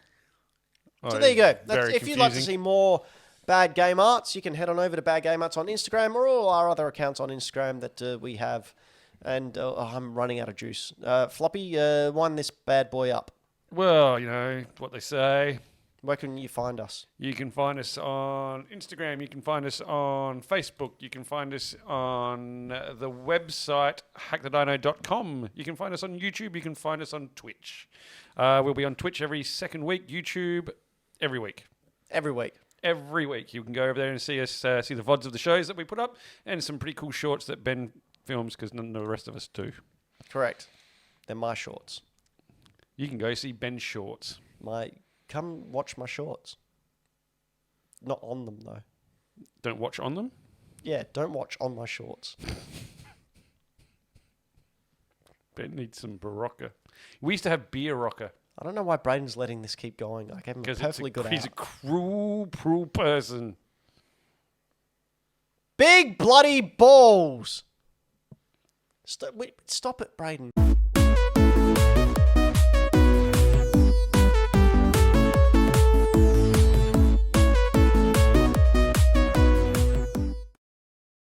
So there you go. That's, Very if you'd like to confusing. see more Bad Game Arts, you can head on over to Bad Game Arts on Instagram or all our other accounts on Instagram that we have. And I'm running out of juice. Floppy, wind this bad boy up. Well, you know what they say. Where can you find us? You can find us on Instagram. You can find us on Facebook. You can find us on the website, hackthedino.com. You can find us on YouTube. You can find us on Twitch. We'll be on Twitch every second week. YouTube every week. Every week. Every week. You can go over there and see us, see the VODs of the shows that we put up, and some pretty cool shorts that Ben films because none of the rest of us do. Correct. They're my shorts. You can go see Ben's shorts. Come watch my shorts. Not on them, though. Don't watch on them? Yeah, don't watch on my shorts. Ben needs some Barocca. We used to have beer rocker. I don't know why Braden's letting this keep going. I gave him a perfectly good He's out. a cruel person. Big bloody balls! Stop it, Braden.